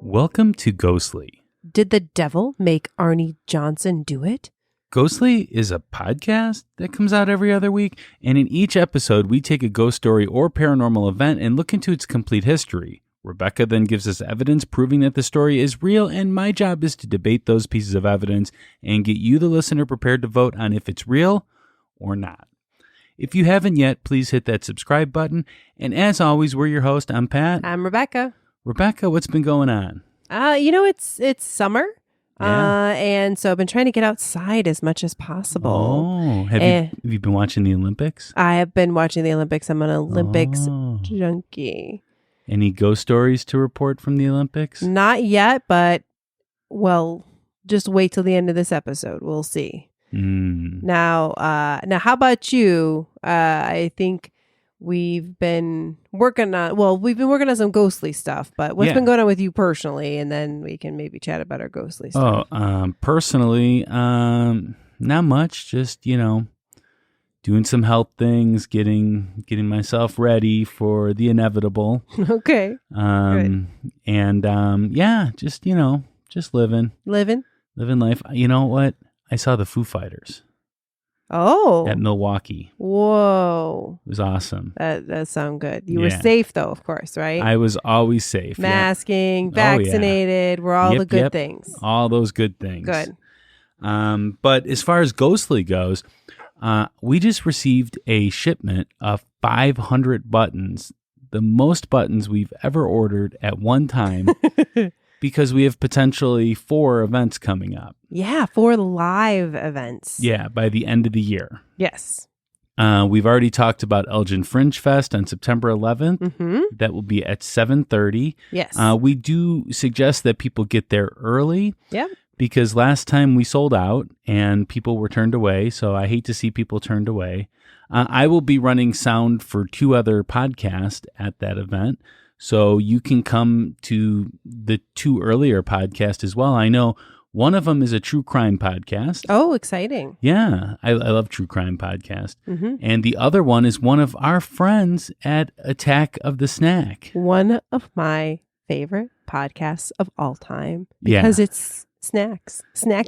Welcome to Ghostly. Did the devil make Arne Johnson do it? Ghostly is a podcast that comes out every other week, and in each episode, we take a ghost story or paranormal event and look into its complete history. Rebecca then gives us evidence proving that the story is real, and my job is to debate those pieces of evidence and get you, the listener, prepared to vote on if it's real or not. If you haven't yet, please hit that subscribe button. And as always, we're your host. I'm Pat. I'm Rebecca. Rebecca, what's been going on? It's summer. Yeah. And so I've been trying to get outside as much as possible. Oh, have you been watching the Olympics? I have been watching the Olympics. I'm an Olympics junkie. Any ghost stories to report from the Olympics? Not yet, but, well, just wait till the end of this episode. We'll see. Now, how about you? I think we've been working on some ghostly stuff, but what's been going on with you personally? And then we can maybe chat about our ghostly stuff. Personally, not much. Just, doing some health things, getting myself ready for the inevitable. Okay. Good. And, just living life. You know what? I saw the Foo Fighters. Oh. At Milwaukee. Whoa. It was awesome. That sounds good. You were safe, though, of course, right? I was always safe. Masking, vaccinated, were all the good things. All those good things. Good. But as far as ghostly goes, we just received a shipment of 500 buttons, the most buttons we've ever ordered at one time. Because we have potentially 4 events coming up. Yeah, 4 live events. Yeah, by the end of the year. Yes. We've already talked about Elgin Fringe Fest on September 11th. Mm-hmm. That will be at 7:30. Yes. We do suggest that people get there early. Yeah. Because last time we sold out and people were turned away. So I hate to see people turned away. I will be running sound for 2 other podcasts at that event. So you can come to the 2 earlier podcasts as well. I know one of them is a true crime podcast. Oh, exciting. Yeah, I love true crime podcast. Mm-hmm. And the other one is one of our friends at Attack of the Snack. One of my favorite podcasts of all time. Because it's snacks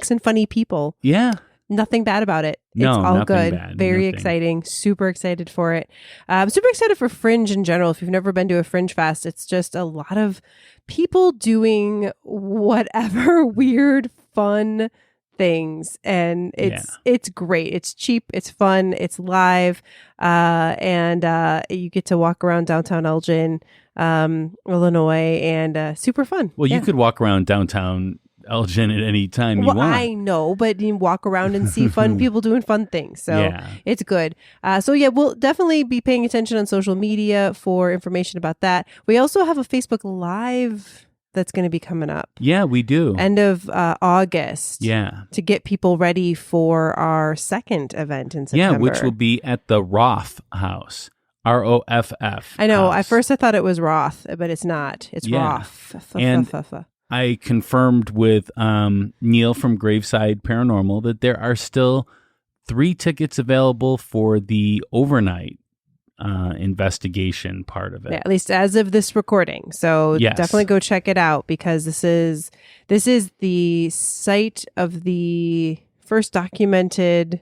and funny people. Yeah. Nothing bad about it. No, it's all good. Bad. Very exciting. Super excited for it. I'm super excited for Fringe in general. If you've never been to a Fringe Fest, it's just a lot of people doing whatever weird, fun things. And it's great. It's cheap. It's fun. It's live. And you get to walk around downtown Elgin, Illinois, and super fun. Well, you could walk around downtown Elgin at any time you want. I know, but you walk around and see fun people doing fun things. So it's good. We'll definitely be paying attention on social media for information about that. We also have a Facebook Live that's going to be coming up. Yeah, we do. End of August. Yeah. To get people ready for our second event in September. Yeah, which will be at the Roth House. ROFF. I know. House. At first I thought it was Roth, but it's not. It's Roth. And I confirmed with Neil from Graveside Paranormal that there are still 3 tickets available for the overnight investigation part of it. Yeah, at least as of this recording. So definitely go check it out because this is the site of the first documented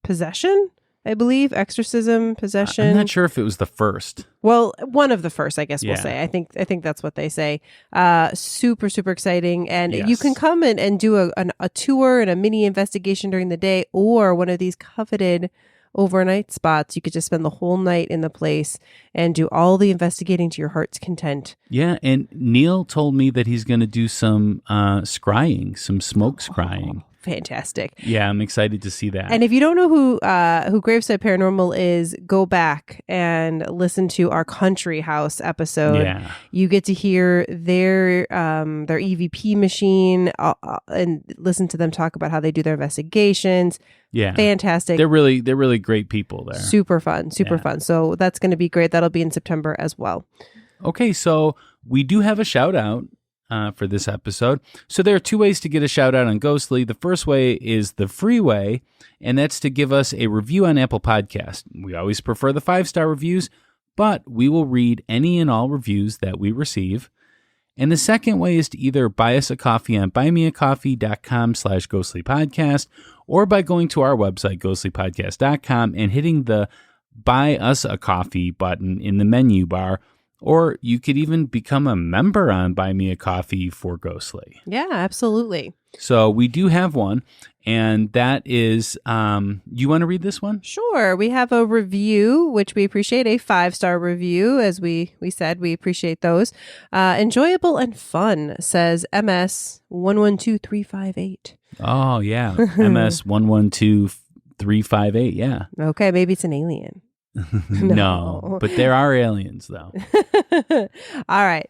possession. I believe exorcism, possession. I'm not sure if it was the first. Well, one of the first, I guess we'll say. I think that's what they say. Super, super exciting. And you can come in and do a tour and a mini investigation during the day, or one of these coveted overnight spots. You could just spend the whole night in the place and do all the investigating to your heart's content. Yeah. And Neil told me that he's going to do some scrying, some smoke scrying. Fantastic. Yeah, I'm excited to see that. And if you don't know who Graveside Paranormal is, go back and listen to our Country House episode. Yeah. You get to hear their EVP machine and listen to them talk about how they do their investigations. Yeah. Fantastic. They're really great people there. Super fun. So that's going to be great. That'll be in September as well. Okay, so we do have a shout out for this episode. So there are 2 ways to get a shout out on Ghostly. The first way is the free way, and that's to give us a review on Apple Podcast. We always prefer the 5-star reviews, but we will read any and all reviews that we receive. And the second way is to either buy us a coffee on buymeacoffee.com/ghostlypodcast or by going to our website, ghostlypodcast.com, and hitting the Buy Us a Coffee button in the menu bar. Or you could even become a member on Buy Me a Coffee for Ghostly. Yeah, absolutely. So we do have one, and that is, you want to read this one? Sure. We have a review, which we appreciate, a 5-star review. As we said, we appreciate those. Enjoyable and fun, says MS112358. Oh, yeah. MS112358, yeah. Okay, maybe it's an alien. No, but there are aliens, though. All right.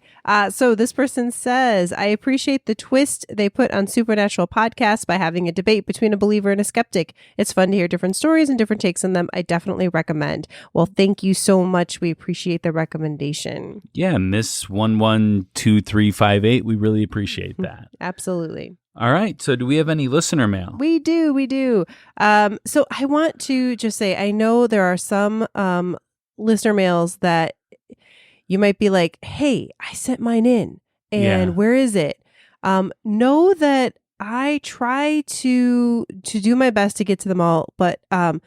So this person says, I appreciate the twist they put on supernatural podcasts by having a debate between a believer and a skeptic. It's fun to hear different stories and different takes on them. I definitely recommend. Well, thank you so much. We appreciate the recommendation. Yeah, Miss 112358. We really appreciate that. Absolutely. All right. So do we have any listener mail? We do. So I want to just say, I know there are some listener mails that you might be like, hey, I sent mine in and where is it? Know that I try to do my best to get to them all, but I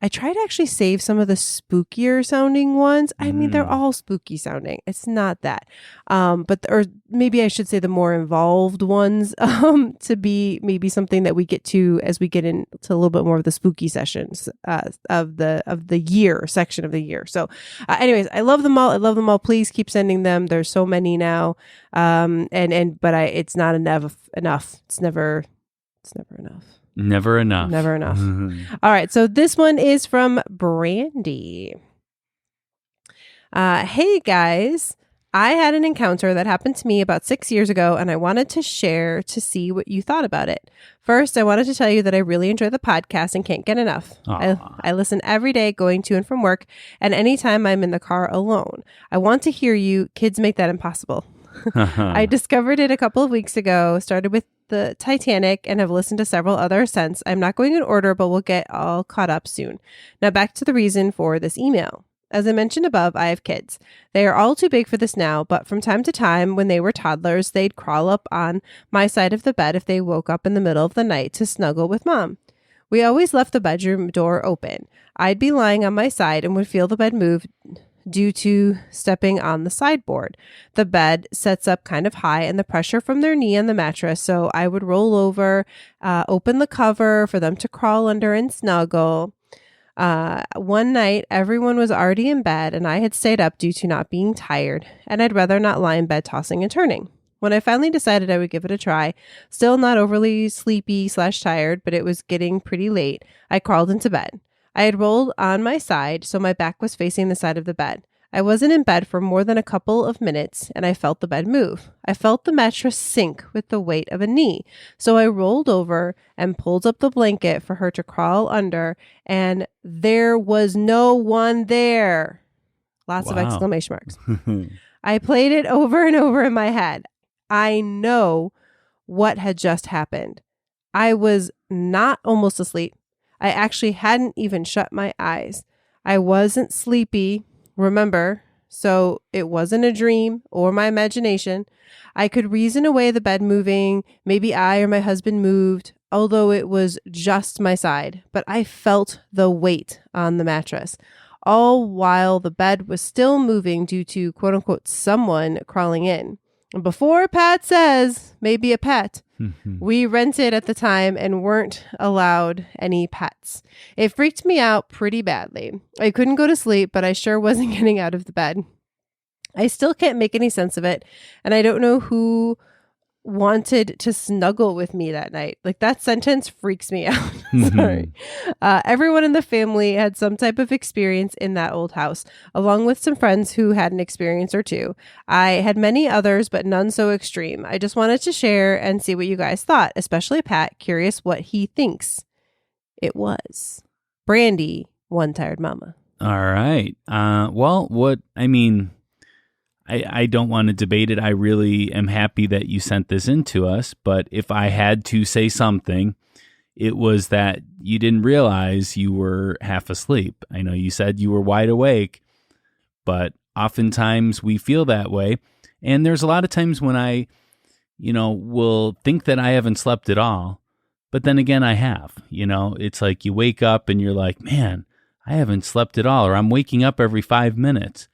try to actually save some of the spookier sounding ones. I mean, they're all spooky sounding. It's not that. Or maybe I should say the more involved ones to be maybe something that we get to as we get into a little bit more of the spooky sessions of the year section of the year. So anyways, I love them all. Please keep sending them. There's so many now. But it's not enough. It's never enough. Never enough. Never enough. All right. So this one is from Brandy. Hey guys, I had an encounter that happened to me about 6 years ago, and I wanted to share to see what you thought about it. First, I wanted to tell you that I really enjoy the podcast and can't get enough. I listen every day going to and from work, and anytime I'm in the car alone. I want to hear you. Kids make that impossible. I discovered it a couple of weeks ago, started with the Titanic, and have listened to several others since. I'm not going in order, but we'll get all caught up soon. Now back to the reason for this email. As I mentioned above, I have kids. They are all too big for this now, but from time to time, when they were toddlers, they'd crawl up on my side of the bed if they woke up in the middle of the night to snuggle with mom. We always left the bedroom door open. I'd be lying on my side and would feel the bed move due to stepping on the sideboard. The bed sets up kind of high and the pressure from their knee on the mattress, so I would roll over, open the cover for them to crawl under and snuggle. One night, everyone was already in bed and I had stayed up due to not being tired, and I'd rather not lie in bed tossing and turning. When I finally decided I would give it a try, still not overly sleepy/tired, but it was getting pretty late, I crawled into bed. I had rolled on my side, so my back was facing the side of the bed. I wasn't in bed for more than a couple of minutes, and I felt the bed move. I felt the mattress sink with the weight of a knee, so I rolled over and pulled up the blanket for her to crawl under, and there was no one there. Lots of exclamation marks. I played it over and over in my head. I know what had just happened. I was not almost asleep. I actually hadn't even shut my eyes. I wasn't sleepy, remember, so it wasn't a dream or my imagination. I could reason away the bed moving. Maybe I or my husband moved, although it was just my side. But I felt the weight on the mattress, all while the bed was still moving due to, quote unquote, someone crawling in. And before Pat says, maybe a pet, we rented at the time and weren't allowed any pets. It freaked me out pretty badly. I couldn't go to sleep, but I sure wasn't getting out of the bed. I still can't make any sense of it, and I don't know who wanted to snuggle with me that night. Like, that sentence freaks me out. Sorry. Everyone in the family had some type of experience in that old house, along with some friends who had an experience or two. I had many others, but none so extreme. I just wanted to share and see what you guys thought, especially Pat, curious what he thinks it was. Brandy, one tired mama. All right. I don't want to debate it. I really am happy that you sent this in to us. But if I had to say something, it was that you didn't realize you were half asleep. I know you said you were wide awake, but oftentimes we feel that way. And there's a lot of times when I, will think that I haven't slept at all, but then again, I have. It's like you wake up and you're like, man, I haven't slept at all, or I'm waking up every 5 minutes,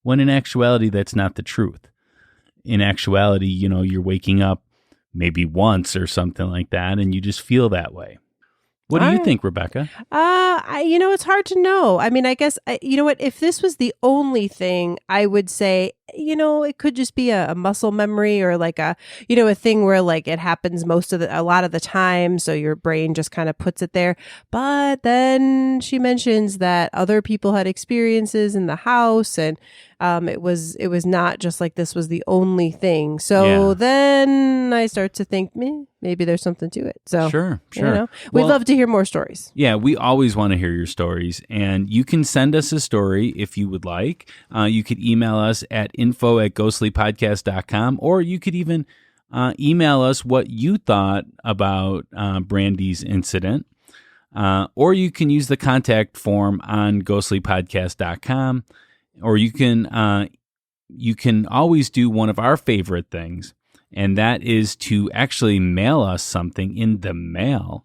when in actuality, that's not the truth. In actuality, you're waking up maybe once or something like that, and you just feel that way. What do you think, Rebecca? It's hard to know. I mean, I guess, you know what, if this was the only thing, I would say, it could just be a muscle memory, or like a thing where like it happens a lot of the time. So your brain just kind of puts it there. But then she mentions that other people had experiences in the house, and it was not just like this was the only thing. So then I start to think, maybe there's something to it. So sure. We'd love to hear more stories. Yeah, we always want to hear your stories, and you can send us a story if you would like. You could email us at info@ghostlypodcast.com, or you could even email us what you thought about Brandy's incident, or you can use the contact form on ghostlypodcast.com, or you can always do one of our favorite things, and that is to actually mail us something in the mail.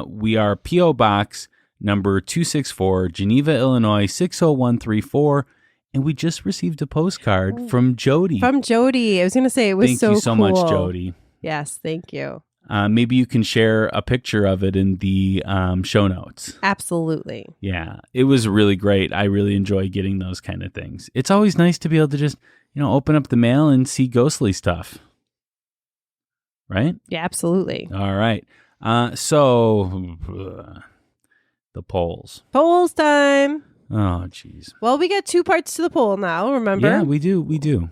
We are P.O. Box number 264, Geneva, Illinois, 60134. And we just received a postcard from Jody. From Jody. I was going to say, it was so cool. Thank you so much, Jody. Yes, thank you. Maybe you can share a picture of it in the show notes. Absolutely. Yeah, it was really great. I really enjoy getting those kind of things. It's always nice to be able to just, open up the mail and see ghostly stuff. Right? Yeah, absolutely. All right. So the polls. Polls time. Oh, geez. Well, we got 2 parts to the poll now, remember? Yeah, we do.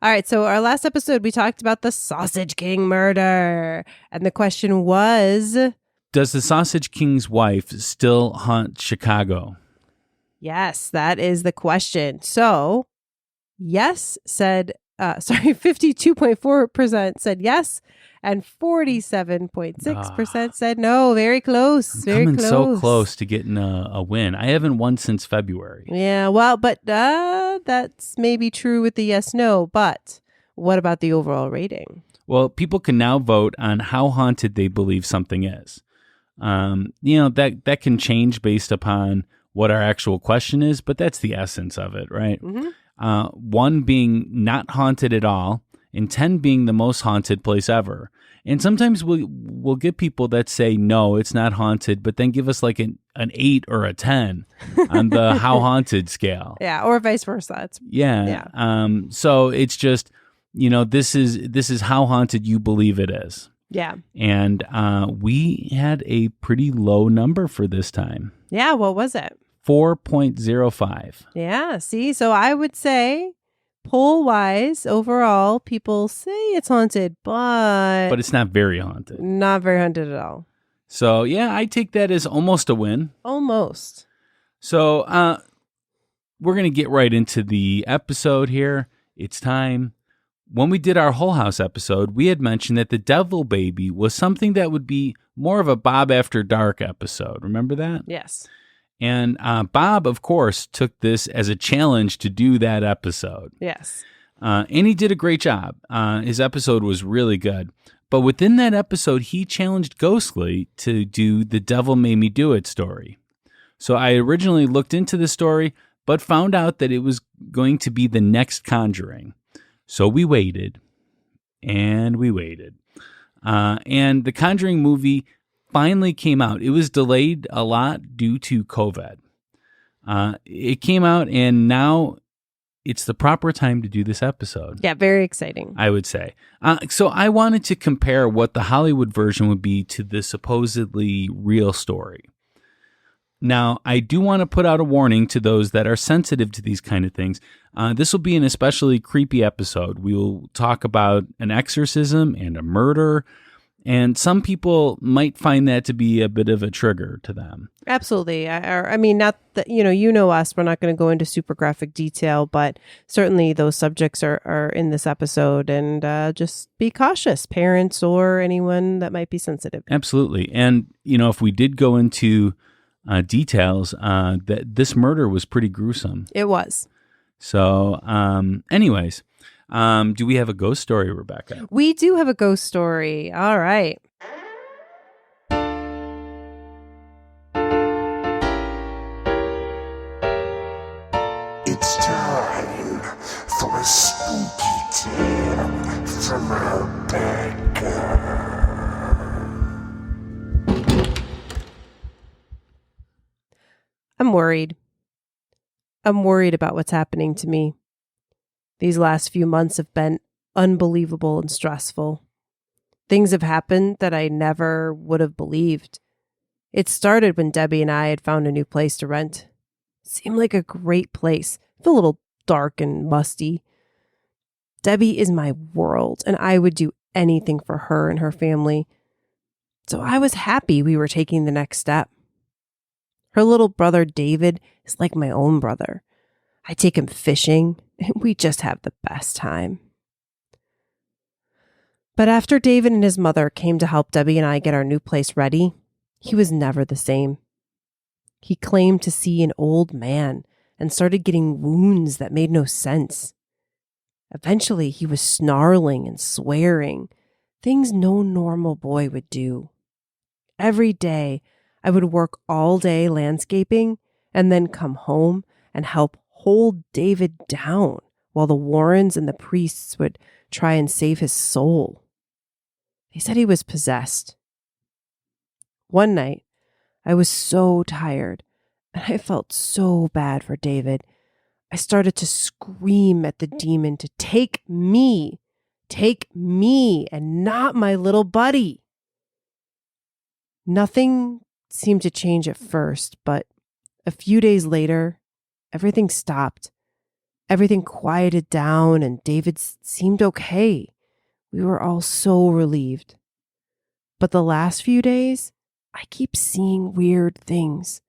All right, so our last episode, we talked about the Sausage King murder. And the question was... Does the Sausage King's wife still haunt Chicago? Yes, that is the question. So, yes said... 52.4% said yes, and 47.6% said no. Very close. Coming so close to getting a win. I haven't won since February. Yeah, well, but that's maybe true with the yes/no. But what about the overall rating? Well, people can now vote on how haunted they believe something is. That can change based upon what our actual question is, but that's the essence of it, right? Mm-hmm. 1 being not haunted at all, and 10 being the most haunted place ever. And sometimes we'll get people that say, no, it's not haunted, but then give us like an 8 or a 10 on the how haunted scale. Yeah, or vice versa. So it's just, this is how haunted you believe it is. Yeah. And we had a pretty low number for this time. Yeah, what was it? 4.05. Yeah, see, so I would say poll-wise, overall, people say it's haunted, but it's not very haunted. Not very haunted at all. So, yeah, I take that as almost a win. Almost. So, we're going to get right into the episode here. It's time. When we did our Whole House episode, we had mentioned that the Devil Baby was something that would be more of a Bob After Dark episode. Remember that? Yes. And Bob, of course, took this as a challenge to do that episode. Yes. And he did a great job. His episode was really good. But within that episode, he challenged Ghostly to do the Devil Made Me Do It story. So I originally looked into the story, but found out that it was going to be the next Conjuring. So we waited, and we waited. And the Conjuring movie finally came out. It was delayed a lot due to COVID. It came out, and now it's the proper time to do this episode. Yeah, very exciting, I would say. So I wanted to compare what the Hollywood version would be to the supposedly real story. Now, I do want to put out a warning to those that are sensitive to these kind of things. This will be an especially creepy episode. We will talk about an exorcism and a murder, and some people might find that to be a bit of a trigger to them. Absolutely. I mean, not that, you know us, we're not going to go into super graphic detail, but certainly those subjects are in this episode, and just be cautious, parents or anyone that might be sensitive. Absolutely. And, if we did go into details, that this murder was pretty gruesome. It was. So, anyways, Do we have a ghost story, Rebecca? We do have a ghost story. All right. It's time for a spooky tale from Rebecca. I'm worried. I'm worried about what's happening to me. These last few months have been unbelievable and stressful. Things have happened that I never would have believed. It started when Debbie and I had found a new place to rent. It seemed like a great place. It's a little dark and musty. Debbie is my world, and I would do anything for her and her family. So I was happy we were taking the next step. Her little brother, David, is like my own brother. I take him fishing, and we just have the best time. But after David and his mother came to help Debbie and I get our new place ready, he was never the same. He claimed to see an old man and started getting wounds that made no sense. Eventually, he was snarling and swearing, things no normal boy would do. Every day, I would work all day landscaping and then come home and help hold David down while the Warrens and the priests would try and save his soul. They said he was possessed. One night, I was so tired and I felt so bad for David. I started to scream at the demon to take me, and not my little buddy. Nothing seemed to change at first, but a few days later, everything stopped. Everything quieted down and David seemed okay. We were all so relieved. But the last few days, I keep seeing weird things.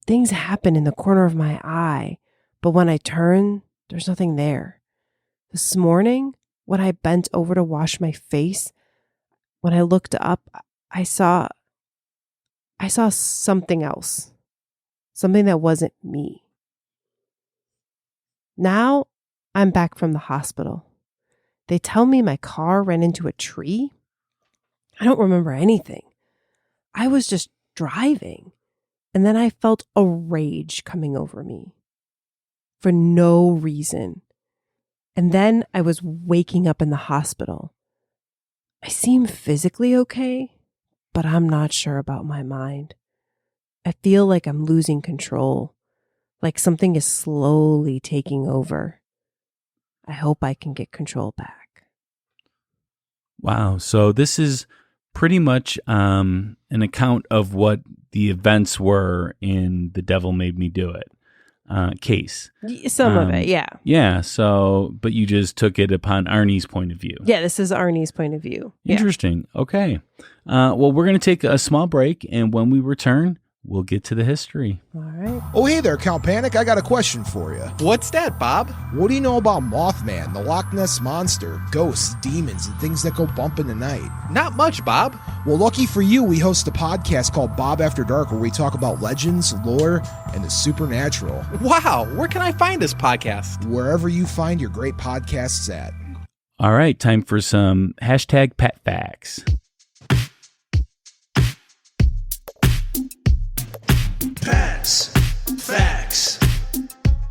Things happen in the corner of my eye, but when I turn, there's nothing there. This morning, when I bent over to wash my face, when I looked up, I saw something else. Something that wasn't me. Now, I'm back from the hospital. They tell me my car ran into a tree. I don't remember anything. I was just driving, and then I felt a rage coming over me for no reason. And then I was waking up in the hospital. I seem physically okay, but I'm not sure about my mind. I feel like I'm losing control, like something is slowly taking over. I hope I can get control back. Wow. So this is pretty much an account of what the events were in the Devil Made Me Do It case. Some of it, yeah. Yeah. So, but you just took it upon Arnie's point of view. Yeah, this is Arnie's point of view. Interesting. Yeah. Okay. Well, we're going to take a small break, and when we return, we'll get to the history. All right. Oh, hey there, Count Panic. I got a question for you. What's that, Bob? What do you know about Mothman, the Loch Ness Monster, ghosts, demons, and things that go bump in the night? Not much, Bob. Well, lucky for you, we host a podcast called Bob After Dark where we talk about legends, lore, and the supernatural. Wow, where can I find this podcast? Wherever you find your great podcasts at. All right, time for some hashtag pet facts. Pets, facts,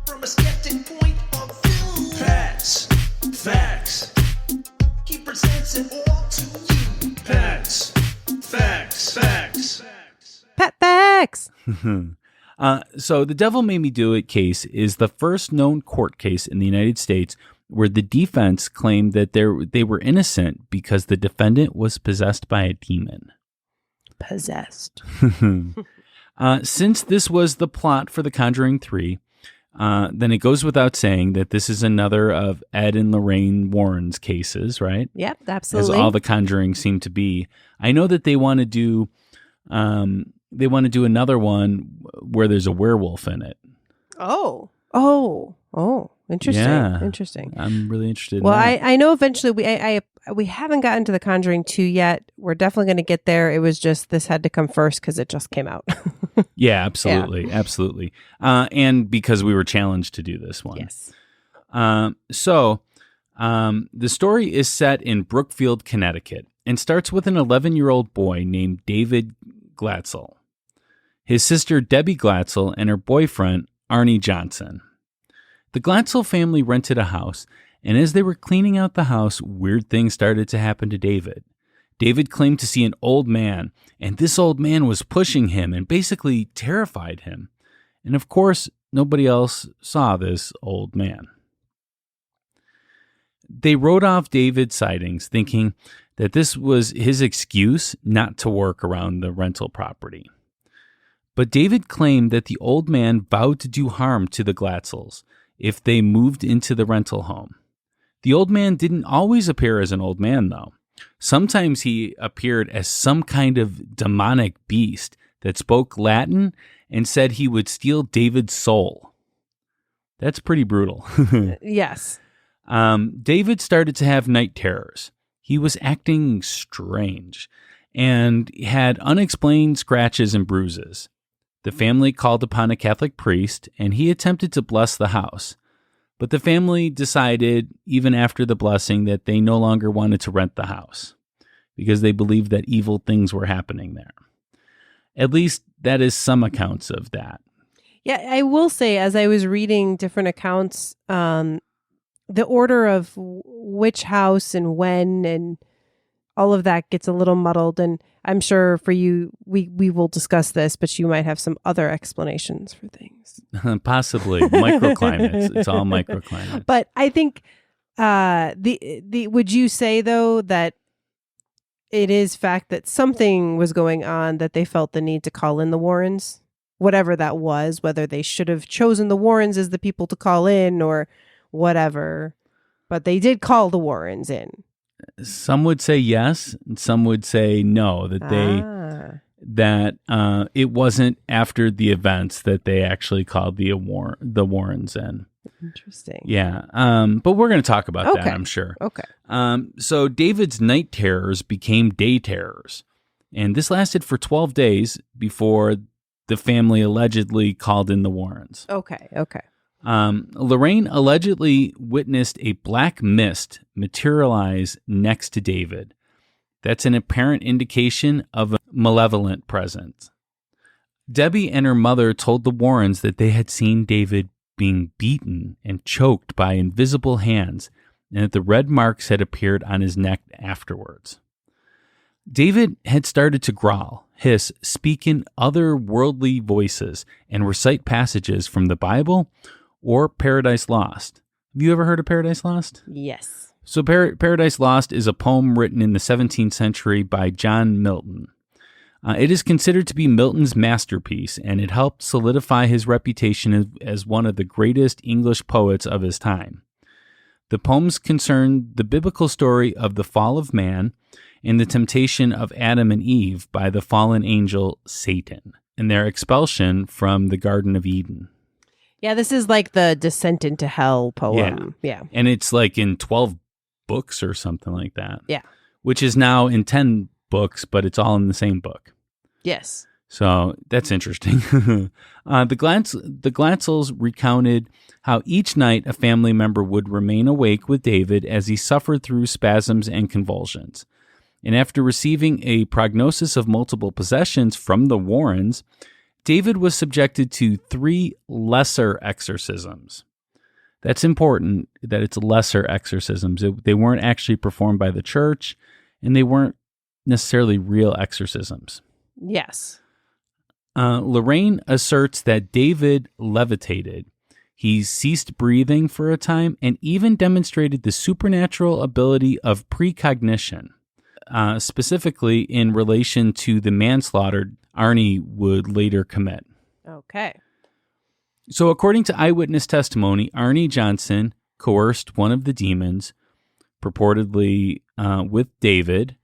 from a skeptic point of view. Pets, facts, he presents it all to you. Pets, facts, facts. Pet facts. So the Devil Made Me Do It case is the first known court case in the United States where the defense claimed that they were innocent because the defendant was possessed by a demon. Possessed. Since this was the plot for the Conjuring 3, then it goes without saying that this is another of Ed and Lorraine Warren's cases, right? Yep, absolutely. As all the Conjuring seem to be. I know that they want to do another one where there's a werewolf in it. Oh, interesting. Yeah. Interesting. I'm really interested in Well, that. I know eventually we haven't gotten to the Conjuring 2 yet. We're definitely going to get there. It was just this had to come first because it just came out. Yeah, absolutely. Yeah. Absolutely. And because we were challenged to do this one. Yes. So The story is set in Brookfield, Connecticut, and starts with an 11-year-old boy named David Glatzel, his sister Debbie Glatzel, and her boyfriend Arne Johnson. The Glatzel family rented a house, and as they were cleaning out the house, weird things started to happen to David. David claimed to see an old man, and this old man was pushing him and basically terrified him. And of course, nobody else saw this old man. They wrote off David's sightings, thinking that this was his excuse not to work around the rental property. But David claimed that the old man vowed to do harm to the Glatzels if they moved into the rental home. The old man didn't always appear as an old man, though. Sometimes he appeared as some kind of demonic beast that spoke Latin and said he would steal David's soul. That's pretty brutal. Yes. David started to have night terrors. He was acting strange and had unexplained scratches and bruises. The family called upon a Catholic priest, and he attempted to bless the house. But the family decided, even after the blessing, that they no longer wanted to rent the house because they believed that evil things were happening there. At least that is some accounts of that. Yeah, I will say, as I was reading different accounts, the order of which house and when and all of that gets a little muddled. And I'm sure for you, we will discuss this, but you might have some other explanations for things. Possibly microclimates. It's all microclimates. But I think would you say though that it is fact that something was going on that they felt the need to call in the Warrens, whatever that was, whether they should have chosen the Warrens as the people to call in or whatever, but they did call the Warrens in. Some would say yes, and some would say no, that it wasn't after the events that they actually called the Warrens in. Interesting. Yeah. But we're going to talk about that, I'm sure. Okay. So David's night terrors became day terrors, and this lasted for 12 days before the family allegedly called in the Warrens. Okay. Lorraine allegedly witnessed a black mist materialize next to David. That's an apparent indication of a malevolent presence. Debbie and her mother told the Warrens that they had seen David being beaten and choked by invisible hands, and that the red marks had appeared on his neck afterwards. David had started to growl, hiss, speak in otherworldly voices, and recite passages from the Bible or Paradise Lost. Have you ever heard of Paradise Lost? Yes. So Paradise Lost is a poem written in the 17th century by John Milton. It is considered to be Milton's masterpiece, and it helped solidify his reputation as one of the greatest English poets of his time. The poems concern the biblical story of the fall of man and the temptation of Adam and Eve by the fallen angel Satan and their expulsion from the Garden of Eden. Yeah, this is like the Descent into Hell poem. Yeah. And it's like in 12 books or something like that. Yeah. Which is now in 10 books, but it's all in the same book. Yes. So that's interesting. The Glatzels recounted how each night a family member would remain awake with David as he suffered through spasms and convulsions. And after receiving a prognosis of multiple possessions from the Warrens, David was subjected to 3 lesser exorcisms. That's important that it's lesser exorcisms. They weren't actually performed by the church, and they weren't necessarily real exorcisms. Yes. Lorraine asserts that David levitated. He ceased breathing for a time and even demonstrated the supernatural ability of precognition, specifically in relation to the manslaughter Arne would later commit. Okay. So according to eyewitness testimony, Arne Johnson coerced one of the demons, purportedly with David,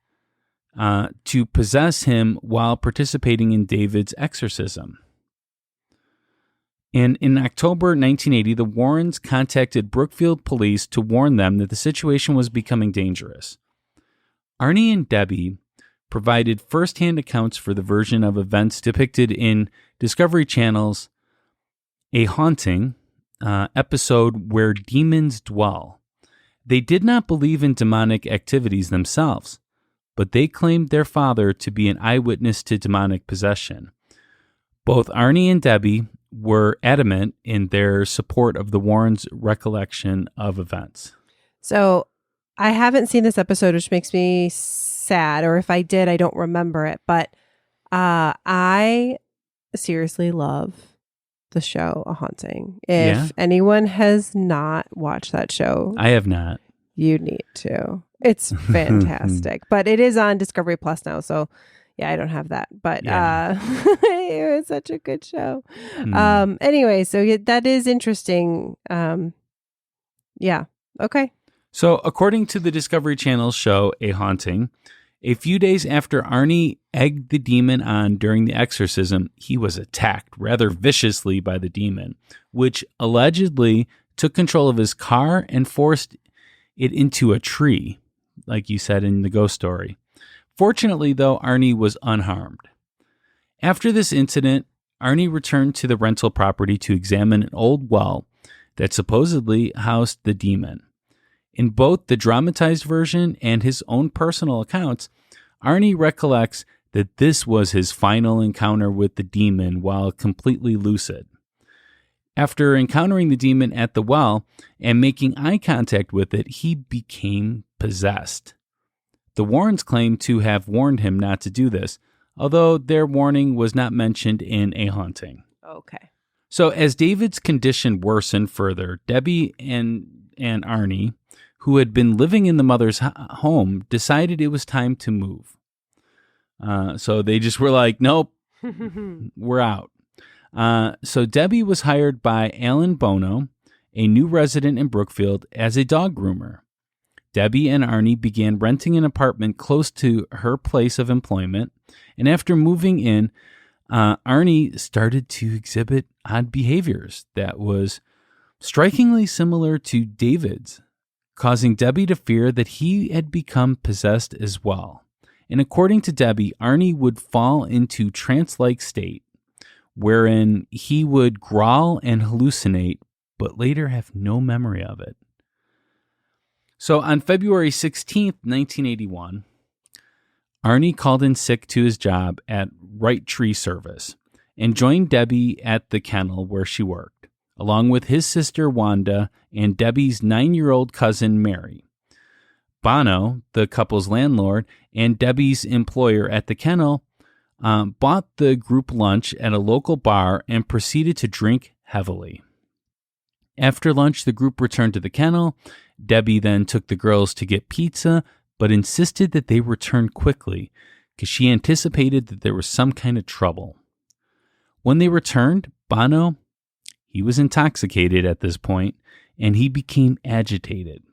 to possess him while participating in David's exorcism. And in October 1980, the Warrens contacted Brookfield police to warn them that the situation was becoming dangerous. Arne and Debbie provided firsthand accounts for the version of events depicted in Discovery Channel's A Haunting episode Where Demons Dwell. They did not believe in demonic activities themselves, but they claimed their father to be an eyewitness to demonic possession. Both Arnie and Debbie were adamant in their support of the Warrens' recollection of events. So I haven't seen this episode, which makes me sad, or if I did, I don't remember it. But I seriously love the show A Haunting. If anyone has not watched that show, I have not. You need to. It's fantastic. But it is on Discovery Plus now, so yeah, I don't have that. But it was such a good show. Anyway, so that is interesting. Yeah. Okay. So according to the Discovery Channel show A Haunting, a few days after Arnie egged the demon on during the exorcism, he was attacked rather viciously by the demon, which allegedly took control of his car and forced it into a tree, like you said in the ghost story. Fortunately, though, Arnie was unharmed. After this incident, Arnie returned to the rental property to examine an old well that supposedly housed the demon. In both the dramatized version and his own personal accounts, Arnie recollects that this was his final encounter with the demon while completely lucid. After encountering the demon at the well and making eye contact with it, he became possessed. The Warrens claim to have warned him not to do this, although their warning was not mentioned in A Haunting. Okay. So as David's condition worsened further, Debbie and Arnie, who had been living in the mother's home, decided it was time to move. So they just were like, nope, we're out. So Debbie was hired by Alan Bono, a new resident in Brookfield, as a dog groomer. Debbie and Arnie began renting an apartment close to her place of employment, and after moving in, Arnie started to exhibit odd behaviors that was strikingly similar to David's, causing Debbie to fear that he had become possessed as well. And according to Debbie, Arnie would fall into trance-like state, wherein he would growl and hallucinate, but later have no memory of it. So on February 16th, 1981, Arnie called in sick to his job at Right Tree Service and joined Debbie at the kennel where she worked, along with his sister Wanda and Debbie's 9-year-old cousin Mary. Bono, the couple's landlord, and Debbie's employer at the kennel, bought the group lunch at a local bar and proceeded to drink heavily. After lunch, the group returned to the kennel. Debbie then took the girls to get pizza, but insisted that they return quickly because she anticipated that there was some kind of trouble. When they returned, Bono, he was intoxicated at this point, and he became agitated.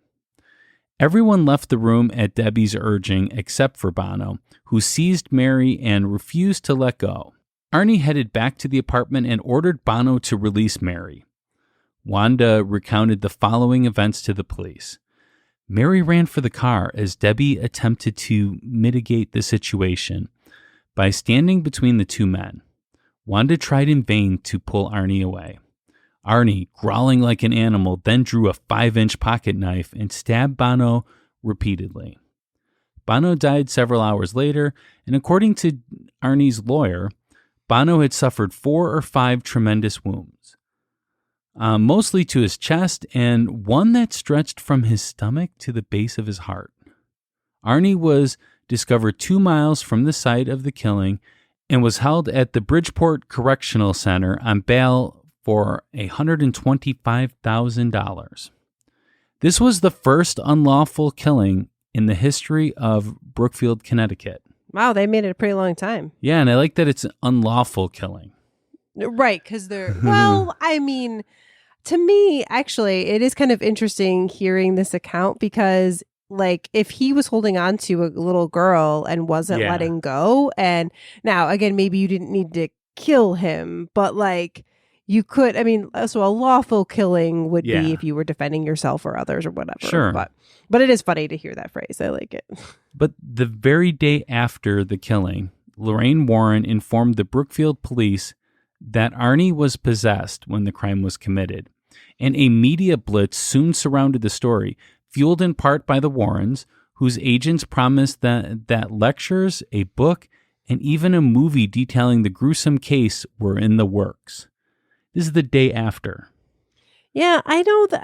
Everyone left the room at Debbie's urging except for Bono, who seized Mary and refused to let go. Arnie headed back to the apartment and ordered Bono to release Mary. Wanda recounted the following events to the police. Mary ran for the car as Debbie attempted to mitigate the situation by standing between the two men. Wanda tried in vain to pull Arnie away. Arnie, growling like an animal, then drew a 5-inch pocket knife and stabbed Bono repeatedly. Bono died several hours later, and according to Arnie's lawyer, Bono had suffered 4 or 5 tremendous wounds, mostly to his chest and one that stretched from his stomach to the base of his heart. Arnie was discovered 2 miles from the site of the killing and was held at the Bridgeport Correctional Center on bail for $125,000. This was the first unlawful killing in the history of Brookfield, Connecticut. Wow, they made it a pretty long time. Yeah, and I like that it's an unlawful killing. Right, because they're, well, I mean, to me, actually, it is kind of interesting hearing this account because, like, if he was holding on to a little girl and wasn't letting go, and now, again, maybe you didn't need to kill him, but, like, you could, I mean, so a lawful killing would be if you were defending yourself or others or whatever. Sure. But it is funny to hear that phrase. I like it. But the very day after the killing, Lorraine Warren informed the Brookfield police that Arnie was possessed when the crime was committed. And a media blitz soon surrounded the story, fueled in part by the Warrens, whose agents promised that lectures, a book, and even a movie detailing the gruesome case were in the works. This is the day after. Yeah, I know that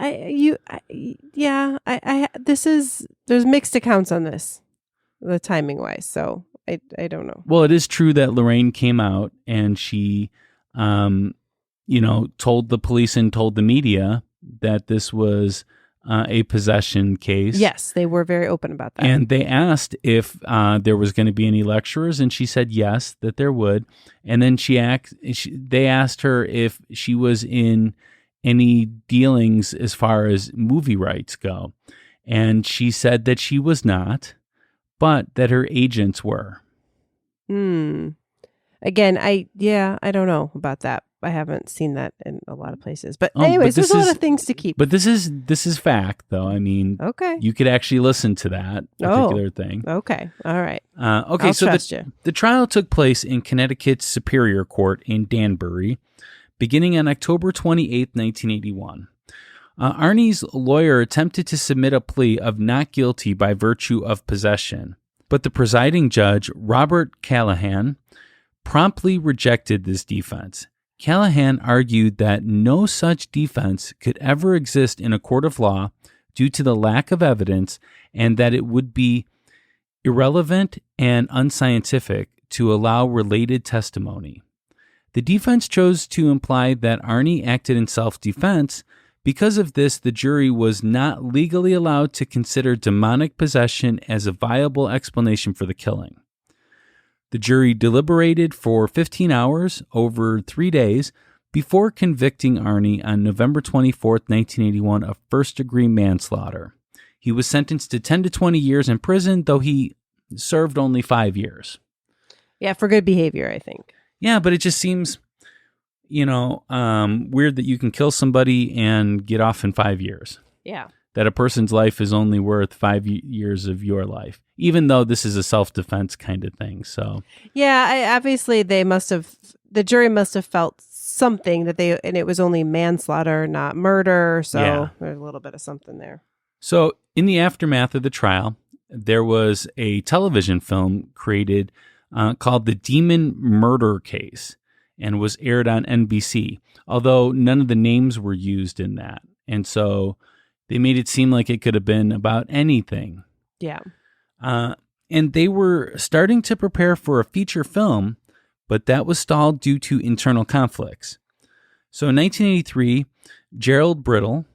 there's mixed accounts on this, the timing wise. So I don't know. Well, it is true that Lorraine came out and she, told the police and told the media that this was a possession case. Yes, they were very open about that. And they asked if there was going to be any lecturers, and she said yes, that there would. And then they asked her if she was in any dealings as far as movie rights go. And she said that she was not, but that her agents were. Again, I don't know about that. I haven't seen that in a lot of places. But anyways, there's a lot of things to keep. But this is fact, though. I mean, okay, you could actually listen to that particular thing. Okay, all right. Okay, I'll so trust you. The trial took place in Connecticut's Superior Court in Danbury, beginning on October 28, 1981. Arne's lawyer attempted to submit a plea of not guilty by virtue of possession, but the presiding judge, Robert Callahan, promptly rejected this defense. Callahan argued that no such defense could ever exist in a court of law due to the lack of evidence, and that it would be irrelevant and unscientific to allow related testimony. The defense chose to imply that Arne acted in self-defense. Because of this, the jury was not legally allowed to consider demonic possession as a viable explanation for the killing. The jury deliberated for 15 hours over 3 days before convicting Arne on November 24, 1981 of first-degree manslaughter. He was sentenced to 10 to 20 years in prison, though he served only 5 years. Yeah, for good behavior, I think. Yeah, but it just seems, weird that you can kill somebody and get off in 5 years. Yeah. That a person's life is only worth 5 years of your life, even though this is a self-defense kind of thing. So yeah, obviously the jury must have felt something and it was only manslaughter, not murder. So there's a little bit of something there. So in the aftermath of the trial, there was a television film created called The Demon Murder Case and was aired on NBC, although none of the names were used in that. And so they made it seem like it could have been about anything. Yeah. And they were starting to prepare for a feature film, but that was stalled due to internal conflicts. So in 1983, Gerald Brittle,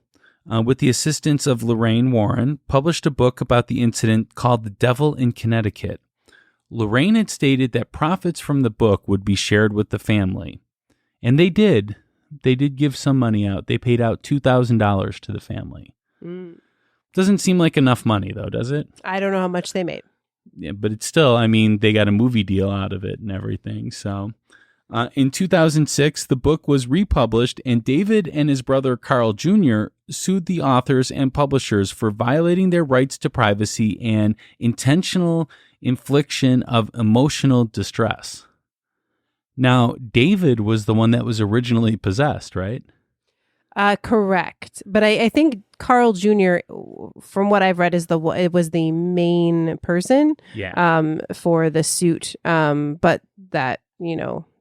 with the assistance of Lorraine Warren, published a book about the incident called The Devil in Connecticut. Lorraine had stated that profits from the book would be shared with the family. And they did. They did give some money out. They paid out $2,000 to the family. Doesn't seem like enough money, though, does it? I don't know how much they made. Yeah, but it's still, they got a movie deal out of it and everything. So in 2006, the book was republished, and David and his brother Carl Jr. sued the authors and publishers for violating their rights to privacy and intentional infliction of emotional distress. Now, David was the one that was originally possessed, right? Correct. But I think Carl Jr., from what I've read, it was the main person for the suit. But that,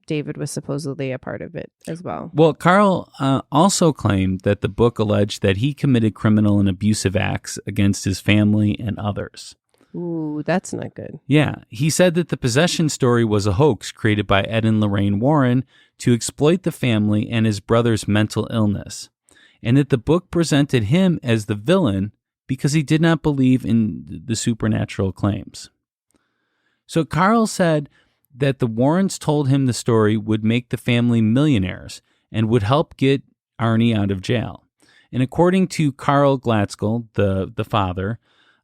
David was supposedly a part of it as well. Well, Carl also claimed that the book alleged that he committed criminal and abusive acts against his family and others. Ooh, that's not good. Yeah. He said that the possession story was a hoax created by Ed and Lorraine Warren to exploit the family and his brother's mental illness, and that the book presented him as the villain because he did not believe in the supernatural claims. So Carl said that the Warrens told him the story would make the family millionaires and would help get Arne out of jail. And according to David Glatzel, the father,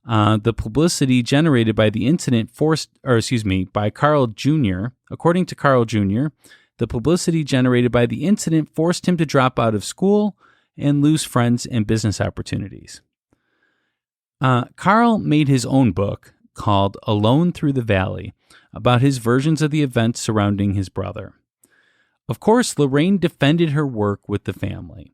the publicity generated by the incident by Carl Jr., according to Carl Jr., the publicity generated by the incident forced him to drop out of school and lose friends and business opportunities. Carl made his own book called Alone Through the Valley about his versions of the events surrounding his brother. Of course, Lorraine defended her work with the family.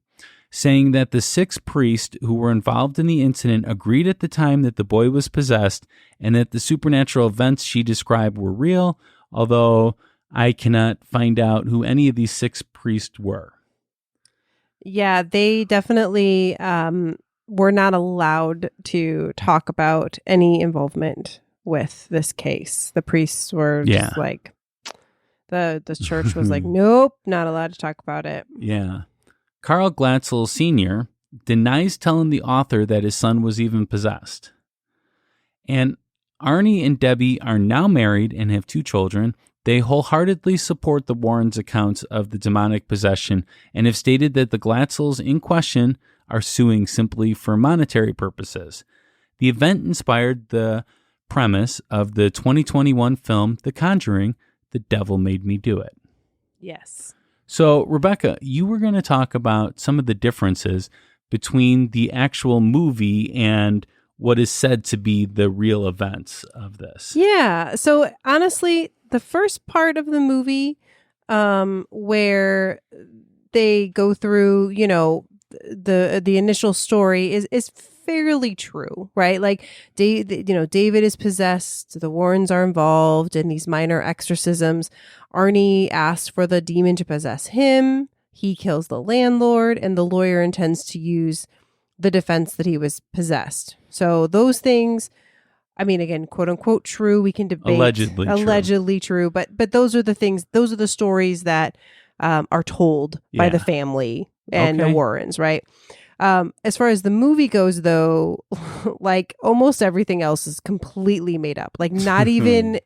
saying that the 6 priests who were involved in the incident agreed at the time that the boy was possessed and that the supernatural events she described were real, although I cannot find out who any of these 6 priests were. Yeah, they definitely were not allowed to talk about any involvement with this case. The priests were just like, the church was like, nope, not allowed to talk about it. Yeah. Carl Glatzel Sr. denies telling the author that his son was even possessed. And Arnie and Debbie are now married and have 2 children. They wholeheartedly support the Warrens' accounts of the demonic possession and have stated that the Glatzels in question are suing simply for monetary purposes. The event inspired the premise of the 2021 film The Conjuring, The Devil Made Me Do It. Yes. So, Rebecca, you were going to talk about some of the differences between the actual movie and what is said to be the real events of this. Yeah. So honestly, the first part of the movie, where they go through, the initial story is fairly true, right? Like David is possessed, the Warrens are involved in these minor exorcisms. Arnie asked for the demon to possess him. He kills the landlord, and the lawyer intends to use the defense that he was possessed. So those things, I mean, again, quote unquote true. We can debate allegedly true, but those are the things. Those are the stories that are told by the family and the Warrens, right? As far as the movie goes, though, like almost everything else is completely made up. Like not even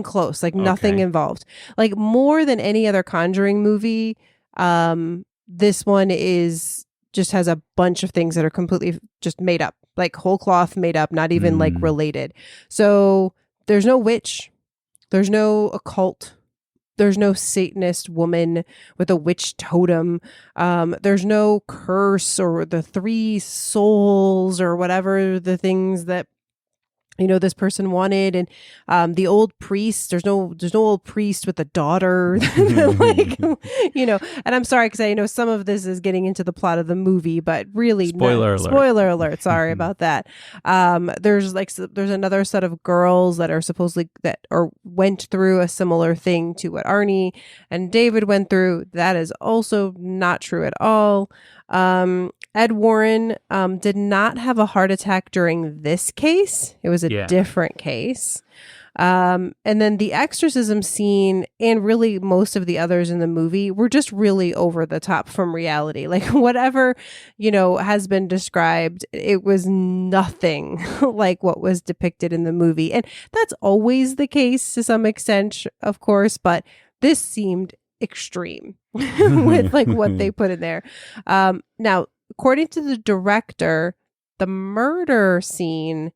close. Like nothing involved. Like more than any other Conjuring movie, this one just has a bunch of things that are completely just made up, like whole cloth made up, not even like related. So there's no witch, there's no occult, there's no Satanist woman with a witch totem. There's no curse or the 3 souls or whatever the things that this person wanted. And the old priest, there's no old priest with a daughter. Like, and I'm sorry because I know some of this is getting into the plot of the movie, but really spoiler alert. Sorry about that. There's another set of girls that are supposedly went through a similar thing to what Arnie and David went through. That is also not true at all. Ed Warren did not have a heart attack during this case. It was a different case. And then the exorcism scene and really most of the others in the movie were just really over the top from reality. Like whatever, has been described, it was nothing like what was depicted in the movie. And that's always the case to some extent, of course, but this seemed extreme with like what they put in there. Now, according to the director, the murder scene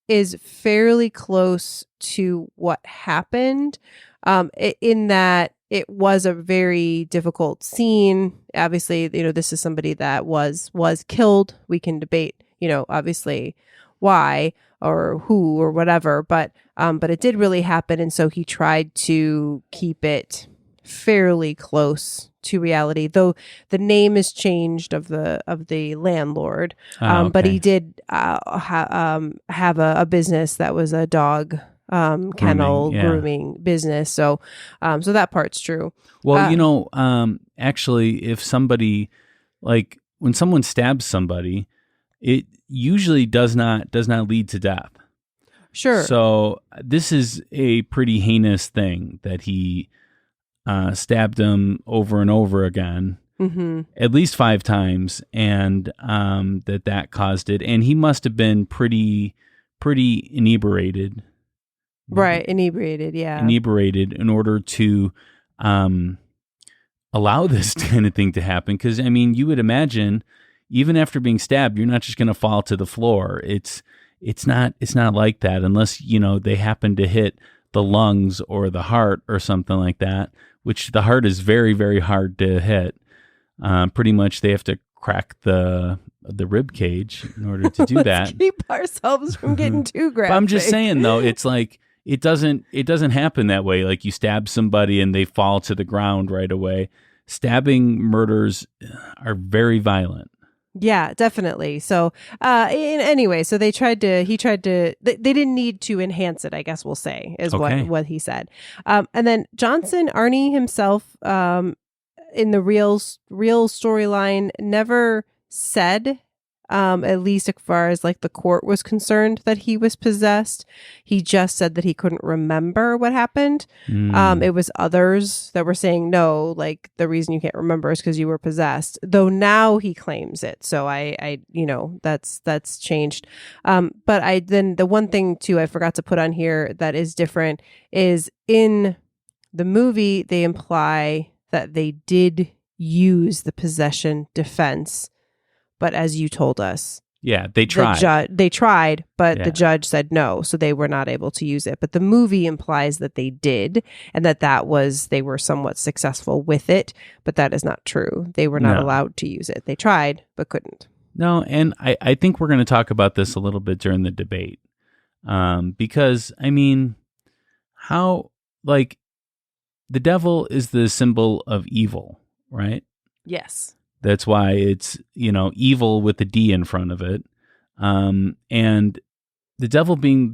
is fairly close to what happened, in that it was a very difficult scene. Obviously, this is somebody that was killed. We can debate, obviously why or who or whatever, but it did really happen, and so he tried to keep it fairly close to reality, though the name is changed of the landlord. But he did have a business that was a dog kennel grooming business. So that part's true. Well, actually, if somebody, like when someone stabs somebody, it usually does not lead to death. Sure. So this is a pretty heinous thing that he stabbed him over and over again, at least 5 times, and that caused it. And he must have been pretty inebriated. Right, inebriated, yeah. Inebriated in order to allow this kind of thing to happen. Because, I mean, you would imagine, even after being stabbed, you're not just going to fall to the floor. It's not like that unless, they happen to hit the lungs or the heart or something like that, which the heart is very, very hard to hit. Pretty much they have to crack the rib cage in order to do that. Keep ourselves from getting too graphic. But I'm just saying though, it's like it doesn't happen that way. Like you stab somebody and they fall to the ground right away. stabbing murders are very violent. Yeah, definitely. So, anyway, so they didn't need to enhance it, I guess we'll say, is Okay. what he said. And then Arnie himself, in the real storyline, never said, at least as far as like the court was concerned, that he was possessed. He just said that he couldn't remember what happened. It was others that were saying, no, like the reason you can't remember is because you were possessed, though now he claims it. So I that's changed. But then the one thing too I forgot to put on here that is different is in the movie they imply that they did use the possession defense. But as you told us, Yeah, they tried. They tried, but Yeah. the judge said no, so they were not able to use it. But the movie implies that they did, and they were somewhat successful with it. But that is not true. They were not No. allowed to use it. They tried, but couldn't. No, and I think we're going to talk about this a little bit during the debate. Because, I mean, how, like, the devil is the symbol of evil, right? Yes. That's why it's, evil with a D in front of it. And the devil being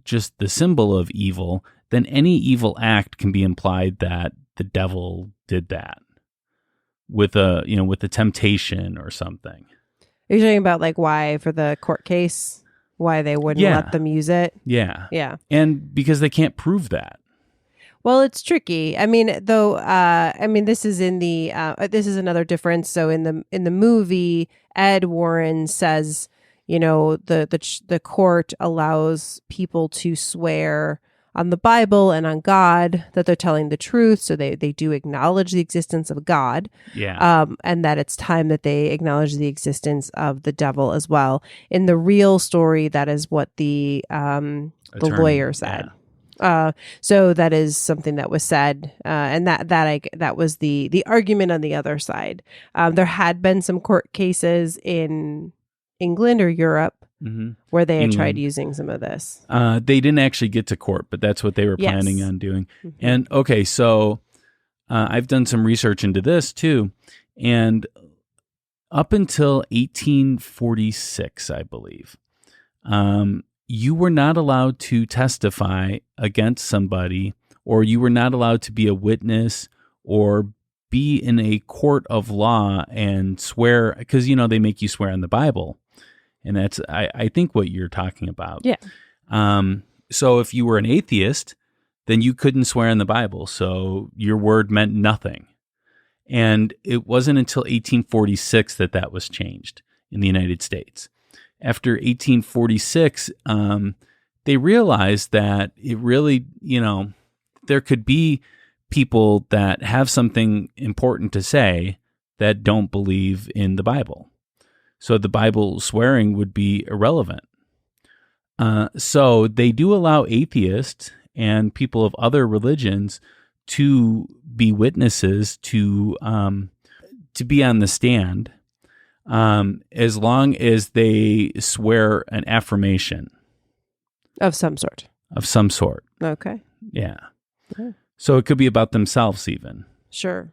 just the symbol of evil, then any evil act can be implied that the devil did that with a temptation or something. Are you talking about like why for the court case, why they wouldn't Yeah. let them use it? Yeah. Yeah. And because they can't prove that. Well, it's tricky. I mean, though. This is in the. This is another difference. So in the movie, Ed Warren says, the court allows people to swear on the Bible and on God that they're telling the truth. So they do acknowledge the existence of God. Yeah. And that it's time that they acknowledge the existence of the devil as well. In the real story, that is what the Attorney, lawyer said. yeah. So that is something that was said, and that was the argument on the other side. There had been some court cases in England or Europe where they had tried England. using some of this. They didn't actually get to court, but that's what they were Yes. planning on doing. And okay, so I've done some research into this too, and up until 1846, I believe, you were not allowed to testify against somebody, or you were not allowed to be a witness or be in a court of law and swear, because, they make you swear on the Bible. And that's, I think, what you're talking about. Yeah. So if you were an atheist, then you couldn't swear on the Bible. So your word meant nothing. And it wasn't until 1846 that was changed in the United States. After 1846, they realized that it really, there could be people that have something important to say that don't believe in the Bible. So the Bible swearing would be irrelevant. So they do allow atheists and people of other religions to be witnesses, to be on the stand, as long as they swear an affirmation Of some sort. of some sort. Okay. Yeah. Yeah. So it could be about themselves even. Sure.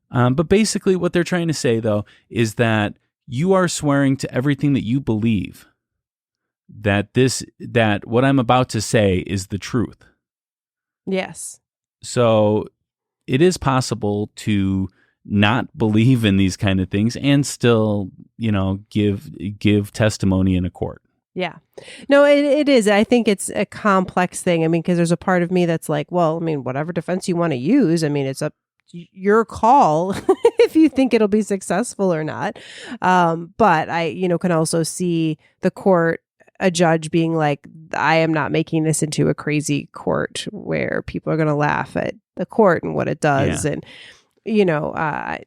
But basically what they're trying to say, though, is that you are swearing to everything that you believe, that what I'm about to say is the truth. Yes. So it is possible to not believe in these kind of things and still, give testimony in a court. Yeah. No, it is. I think it's a complex thing. I mean, because there's a part of me that's like, well, I mean, whatever defense you want to use, I mean, it's up your call if you think it'll be successful or not. But I, can also see the court, a judge being like, I am not making this into a crazy court where people are going to laugh at the court and what it does. Yeah. And,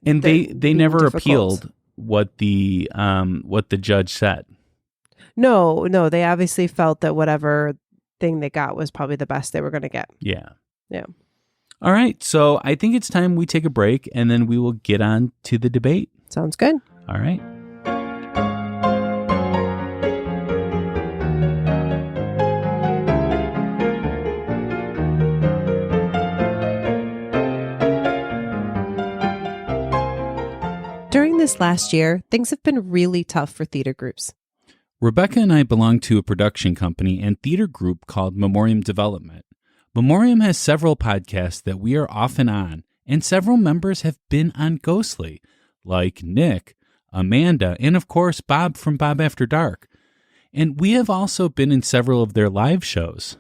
And they being never difficult. appealed what the judge said. No, they obviously felt that whatever thing they got was probably the best they were going to get. Yeah. Yeah. All right. So I think it's time we take a break and then we will get on to the debate. Sounds good. All right. this last year, things have been really tough for theater groups. Rebecca and I belong to a production company and theater group called Memoriam Development. Memoriam has several podcasts that we are often on, and several members have been on Ghostly, like Nick, Amanda, and of course Bob from Bob After Dark. And we have also been in several of their live shows.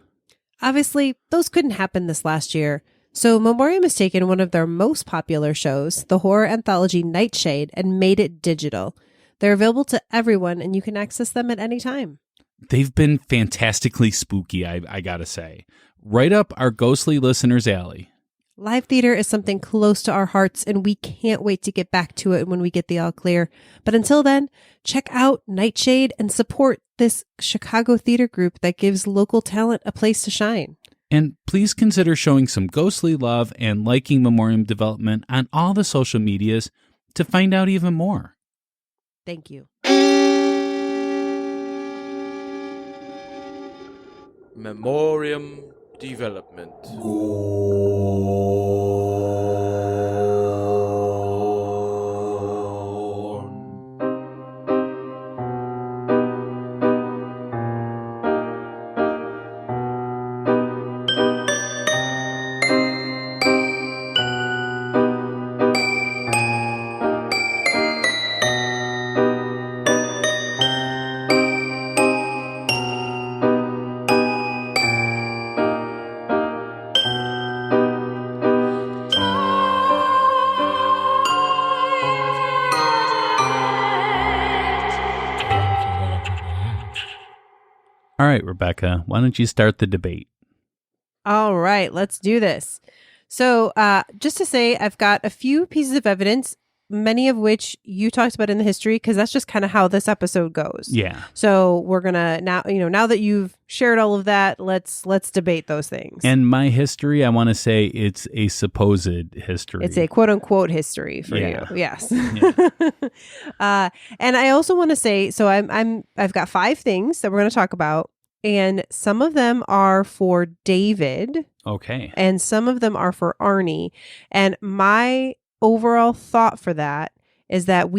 Obviously, those couldn't happen this last year. So Memoriam has taken one of their most popular shows, the horror anthology Nightshade, and made it digital. They're available to everyone, and you can access them at any time. They've been fantastically spooky, I gotta say. Right up our ghostly listeners' alley. Live theater is something close to our hearts, and we can't wait to get back to it when we get the all clear. But until then, check out Nightshade and support this Chicago theater group that gives local talent a place to shine. And please consider showing some ghostly love and liking Memoriam Development on all the social medias to find out even more. Thank you. Memoriam Development. All right, Rebecca, why don't you start the debate? All right, let's do this. So just to say, I've got a few pieces of evidence, many of which you talked about in the history, because that's just kind of how this episode goes. Yeah. So we're gonna now that you've shared all of that, let's debate those things. And my history, I want to say it's a supposed history. It's a quote unquote history for you. Yes. Yeah. And I also want to say, so I've got 5 things that we're going to talk about, and some of them are for David. Okay. And some of them are for Arnie. And my overall thought for that is that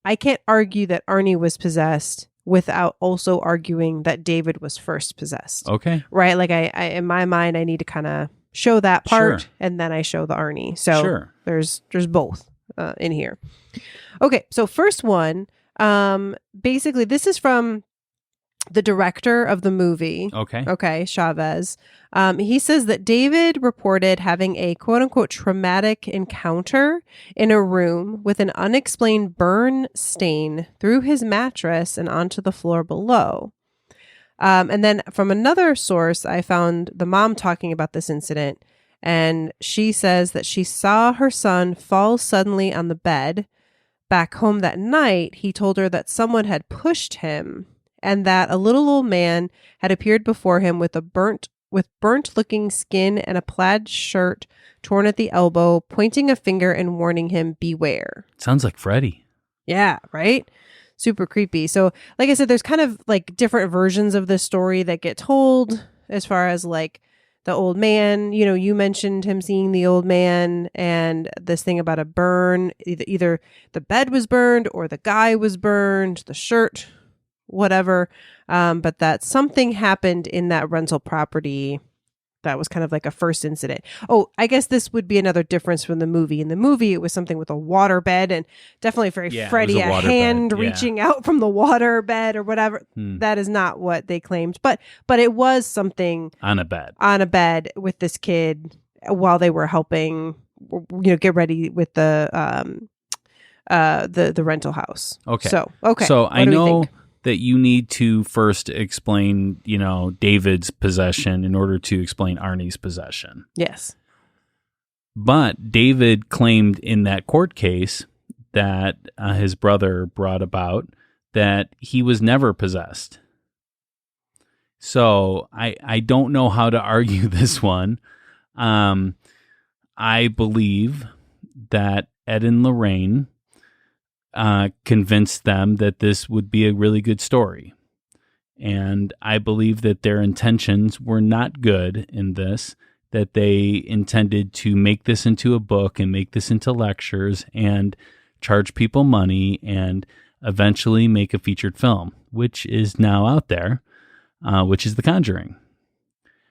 I can't argue that Arnie was possessed without also arguing that David was first possessed. Okay. Right? Like I in my mind, I need to kind of show that part, Sure. and then I show the Arnie. So Sure. there's both in here. Okay. So first one, basically this is from the director of the movie. Okay. Chavez. He says that David reported having a quote unquote traumatic encounter in a room with an unexplained burn stain through his mattress and onto the floor below. And then from another source, I found the mom talking about this incident, and she says that she saw her son fall suddenly on the bed. Back home that night, he told her that someone had pushed him, and that a little old man had appeared before him with burnt looking skin and a plaid shirt torn at the elbow, pointing a finger and warning him, beware. Sounds like Freddy. Yeah, right? Super creepy. So like I said, there's kind of like different versions of this story that get told as far as like the old man, you mentioned him seeing the old man, and this thing about a burn, either the bed was burned or the guy was burned, the shirt, whatever, but that something happened in that rental property that was kind of like a first incident. Oh, I guess this would be another difference from the movie. In the movie, it was something with a water bed, and definitely very Freddy, a hand reaching out from the water bed or whatever. That is not what they claimed, but it was something on a bed with this kid while they were helping, get ready with the rental house. Okay. So I know that you need to first explain, David's possession in order to explain Arnie's possession. Yes. But David claimed in that court case that his brother brought about that he was never possessed. So I don't know how to argue this one. I believe that Ed and Lorraine convinced them that this would be a really good story. And I believe that their intentions were not good in this, that they intended to make this into a book and make this into lectures and charge people money, and eventually make a featured film, which is now out there, which is The Conjuring.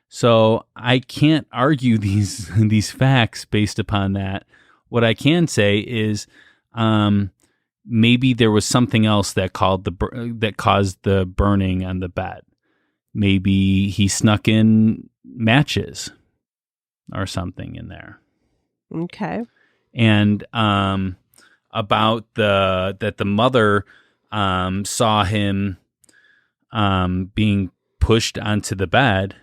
So I can't argue these facts based upon that. What I can say is maybe there was something else that caused the burning on the bed. Maybe he snuck in matches or something in there. Okay. And about that the mother saw him being pushed onto the bed.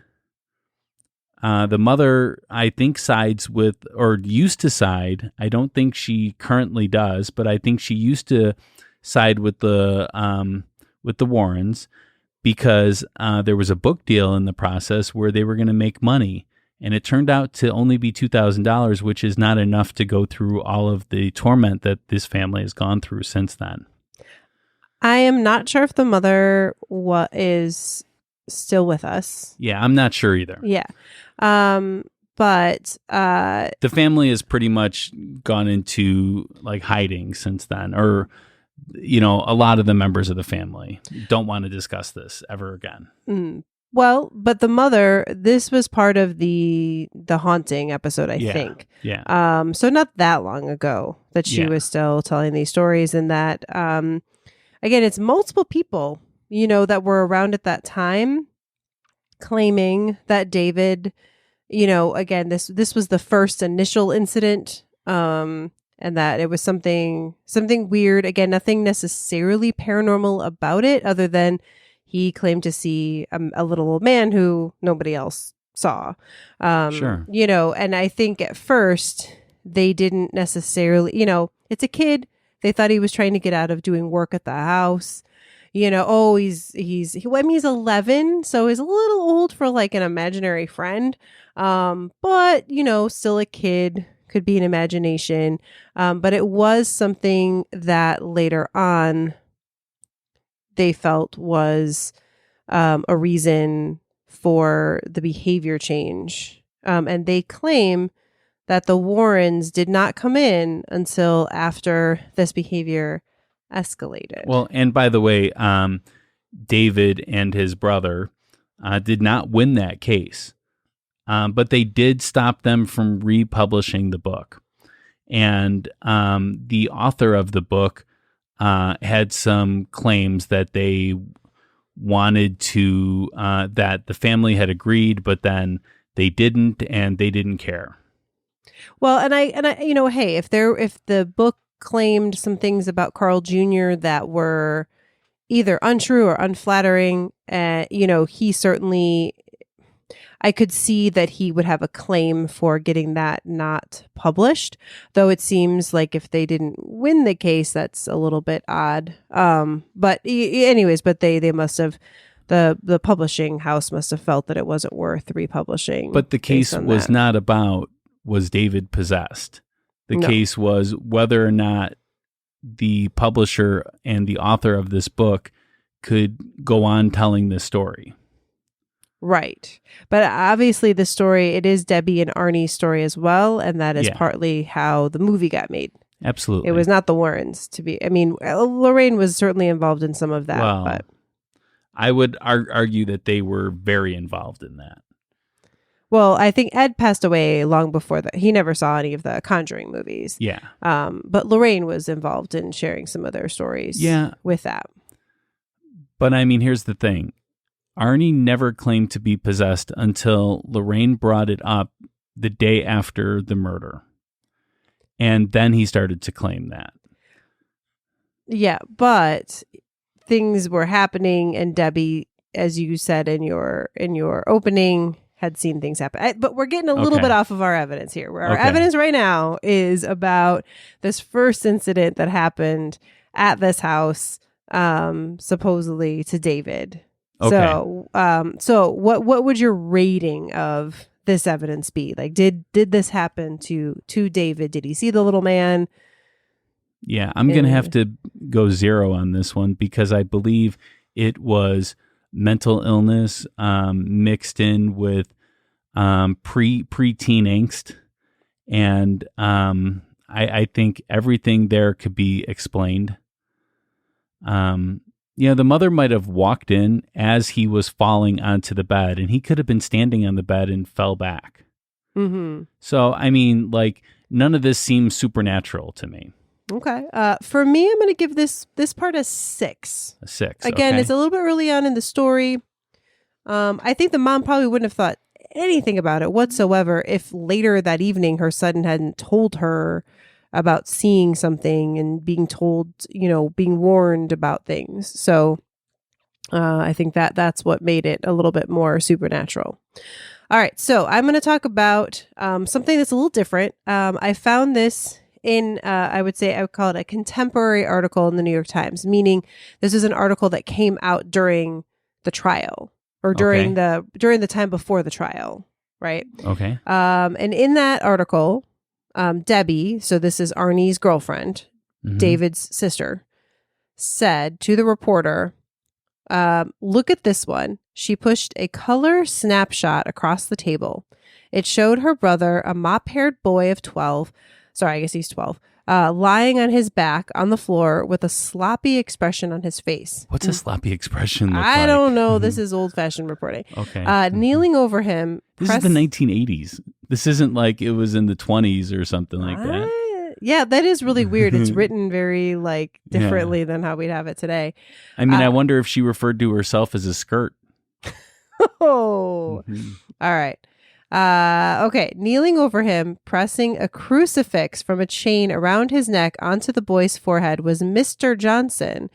The mother, I think, sides with, or used to side. I don't think she currently does, but I think she used to side with the Warrens because there was a book deal in the process where they were going to make money, and it turned out to only be $2,000, which is not enough to go through all of the torment that this family has gone through since then. I am not sure if the mother is still with us. Yeah, I'm not sure either. Yeah. But the family has pretty much gone into like hiding since then, or a lot of the members of the family don't want to discuss this ever again. Well, but the mother, this was part of the haunting episode, I think. Yeah. So not that long ago that she was still telling these stories, and that again, it's multiple people, that were around at that time claiming that David, again, this was the first initial incident, and that it was something weird. Again, nothing necessarily paranormal about it, other than he claimed to see a little old man who nobody else saw. Sure. And I think at first they didn't necessarily, it's a kid. They thought he was trying to get out of doing work at the house. He's 11, so he's a little old for like an imaginary friend. But still a kid, could be an imagination. But it was something that later on they felt was a reason for the behavior change. And they claim that the Warrens did not come in until after this behavior escalated. Well, and by the way, David and his brother did not win that case, but they did stop them from republishing the book. And the author of the book had some claims that they wanted to, that the family had agreed, but then they didn't, and they didn't care. Well, and I, hey, if the book claimed some things about Carl Jr. that were either untrue or unflattering, he certainly, I could see that he would have a claim for getting that not published, though it seems like if they didn't win the case, that's a little bit odd. But anyways, they must have, the publishing house must have felt that it wasn't worth republishing. But the case was not about, was David possessed? The case was whether or not the publisher and the author of this book could go on telling this story. Right. But obviously the story, it is Debbie and Arnie's story as well. And that is partly how the movie got made. Absolutely. It was not the Warrens Lorraine was certainly involved in some of that. Well, but I would argue that they were very involved in that. Well, I think Ed passed away long before that. He never saw any of the Conjuring movies. Yeah. But Lorraine was involved in sharing some of their stories with that. But here's the thing. Arnie never claimed to be possessed until Lorraine brought it up the day after the murder. And then he started to claim that. Yeah, but things were happening, and Debbie, as you said in your opening, had seen things happen. But we're getting a little bit off of our evidence here. Our evidence right now is about this first incident that happened at this house, supposedly to David. Okay. So what would your rating of this evidence be? Like, did this happen to David? Did he see the little man? Yeah, I'm going to have to go 0 on this one because I believe it was mental illness mixed in with preteen angst, and I think everything there could be explained. The mother might have walked in as he was falling onto the bed, and he could have been standing on the bed and fell back. Mm-hmm. So, I mean, like, none of this seems supernatural to me. Okay. For me, I'm going to give this part a 6. A 6. Again, okay. it's a little bit early on in the story. I think the mom probably wouldn't have thought anything about it whatsoever if later that evening her son hadn't told her about seeing something and being told, being warned about things. So I think that's what made it a little bit more supernatural. All right. So I'm going to talk about something that's a little different. I found this in, I would call it a contemporary article in the New York Times, meaning this is an article that came out during the trial or during the time before the trial. Right. Okay. And in that article, Debbie, so this is Arnie's girlfriend, David's sister, said to the reporter, look at this one. She pushed a color snapshot across the table. It showed her brother, a mop-haired boy of 12, sorry, I guess he's 12, lying on his back on the floor with a sloppy expression on his face. What's a sloppy expression look like? I don't know. This is old-fashioned reporting. Okay. Kneeling over him. This is the 1980s. This isn't like it was in the 20s or something like that. Yeah, that is really weird. It's written very differently than how we'd have it today. I mean, I wonder if she referred to herself as a skirt. Oh, all right. Okay. Kneeling over him, pressing a crucifix from a chain around his neck onto the boy's forehead was Mr. Johnson,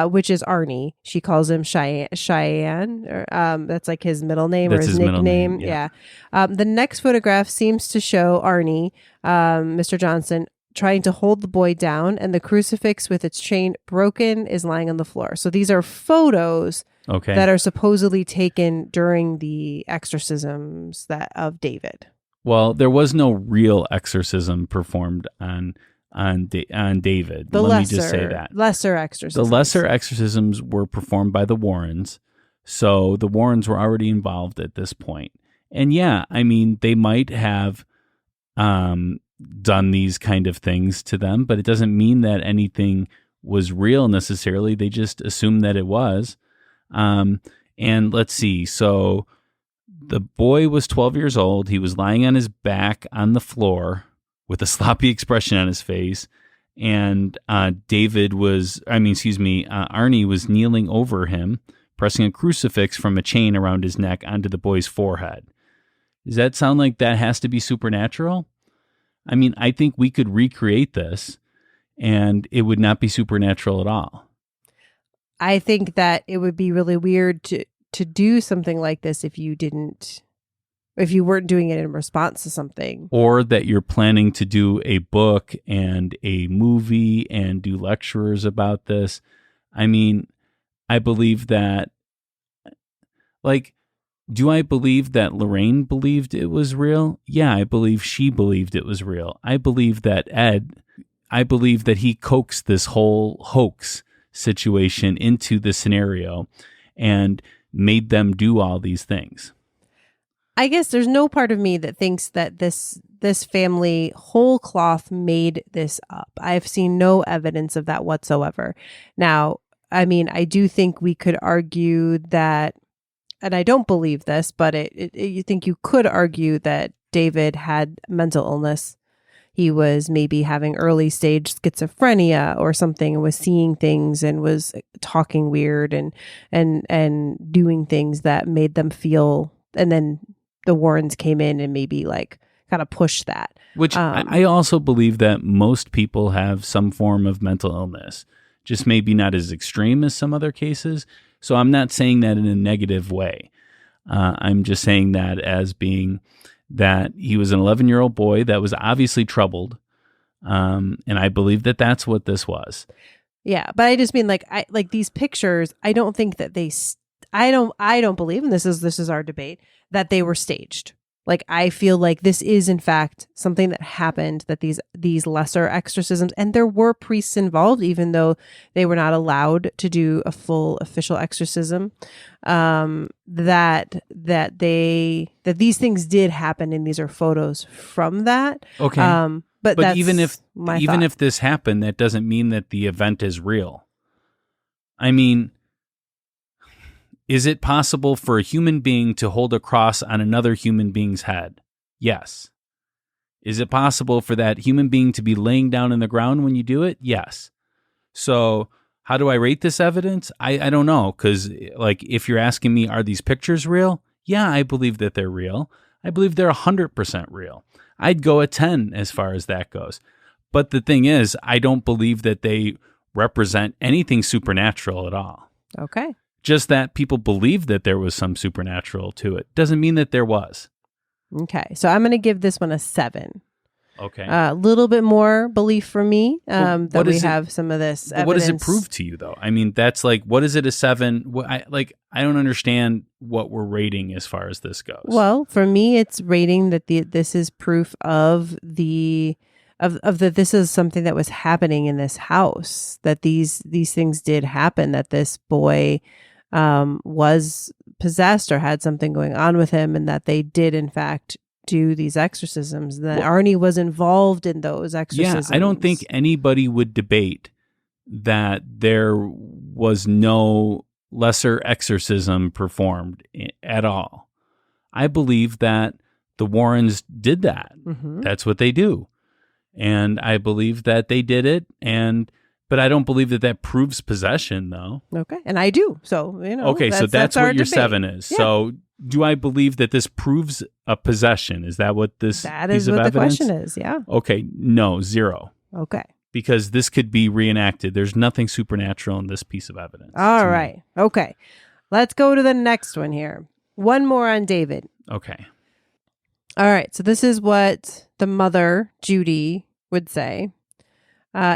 which is Arnie. She calls him Cheyenne. Or, that's like his middle name That's or his middle nickname. name, Yeah. The next photograph seems to show Arnie, Mr. Johnson, trying to hold the boy down, and the crucifix with its chain broken is lying on the floor. So these are photos that are supposedly taken during the exorcisms of David. Well, there was no real exorcism performed on David. Let me just say that. Lesser exorcisms. The lesser exorcisms were performed by the Warrens. So the Warrens were already involved at this point. And yeah, I mean, they might have done these kind of things to them, but it doesn't mean that anything was real necessarily. They just assumed that it was. And let's see. So the boy was 12 years old. He was lying on his back on the floor with a sloppy expression on his face. And Arnie was kneeling over him, pressing a crucifix from a chain around his neck onto the boy's forehead. Does that sound like that has to be supernatural? I mean, I think we could recreate this and it would not be supernatural at all. I think that it would be really weird to do something like this if you weren't doing it in response to something. Or that you're planning to do a book and a movie and do lectures about this. I mean, I believe that, do I believe that Lorraine believed it was real? Yeah, I believe she believed it was real. I believe that he coaxed this whole hoax situation into the scenario and made them do all these things. I guess there's no part of me that thinks that this family whole cloth made this up. I've seen no evidence of that whatsoever. Now, I mean, I do think we could argue that, and I don't believe this, but you think you could argue that David had mental illness. He was maybe having early stage schizophrenia or something, and was seeing things and was talking weird and doing things that made them feel. And then the Warrens came in and maybe kind of pushed that. Which I also believe that most people have some form of mental illness, just maybe not as extreme as some other cases. So I'm not saying that in a negative way. I'm just saying that as being that he was an 11-year-old boy that was obviously troubled. And I believe that that's what this was. Yeah. But I just mean these pictures, I don't think that I don't believe, and this is our debate, that they were staged. Like, I feel like this is in fact something that happened, that these lesser exorcisms, and there were priests involved, even though they were not allowed to do a full official exorcism, that these things did happen, and these are photos from that. Okay. But that's even if my thought. if this happened, that doesn't mean that the event is real. I mean, is it possible for a human being to hold a cross on another human being's head? Yes. Is it possible for that human being to be laying down in the ground when you do it? Yes. So how do I rate this evidence? I don't know, because like, if you're asking me, are these pictures real? Yeah, I believe that they're real. I believe they're 100% real. I'd go a 10 as far as that goes. But the thing is, I don't believe that they represent anything supernatural at all. Okay. Just that people believe that there was some supernatural to it doesn't mean that there was. Okay. So I'm going to give this one a 7. Okay. A little bit more belief for me that we have some of this evidence. What does it prove to you, though? I mean, that's like, what is it a 7? I don't understand what we're rating as far as this goes. Well, for me, it's rating that this is proof of that this is something that was happening in this house, that these things did happen, that this boy was possessed or had something going on with him, and that they did in fact do these exorcisms, that Arnie was involved in those exorcisms. Yeah, I don't think anybody would debate that there was no lesser exorcism performed at all. I believe that the Warrens did that. Mm-hmm. That's what they do. And I believe that they did it, but I don't believe that proves possession, though. Okay, and I do. So, Okay, so that's what your debate. 7 is. Yeah. So do I believe that this proves a possession? Is that what this that piece is of what evidence? The question is, yeah. Okay, no, 0. Okay. Because this could be reenacted. There's nothing supernatural in this piece of evidence. All right. Okay. Let's go to the next one here. One more on David. Okay. All right. So this is what the mother, Judy, would say.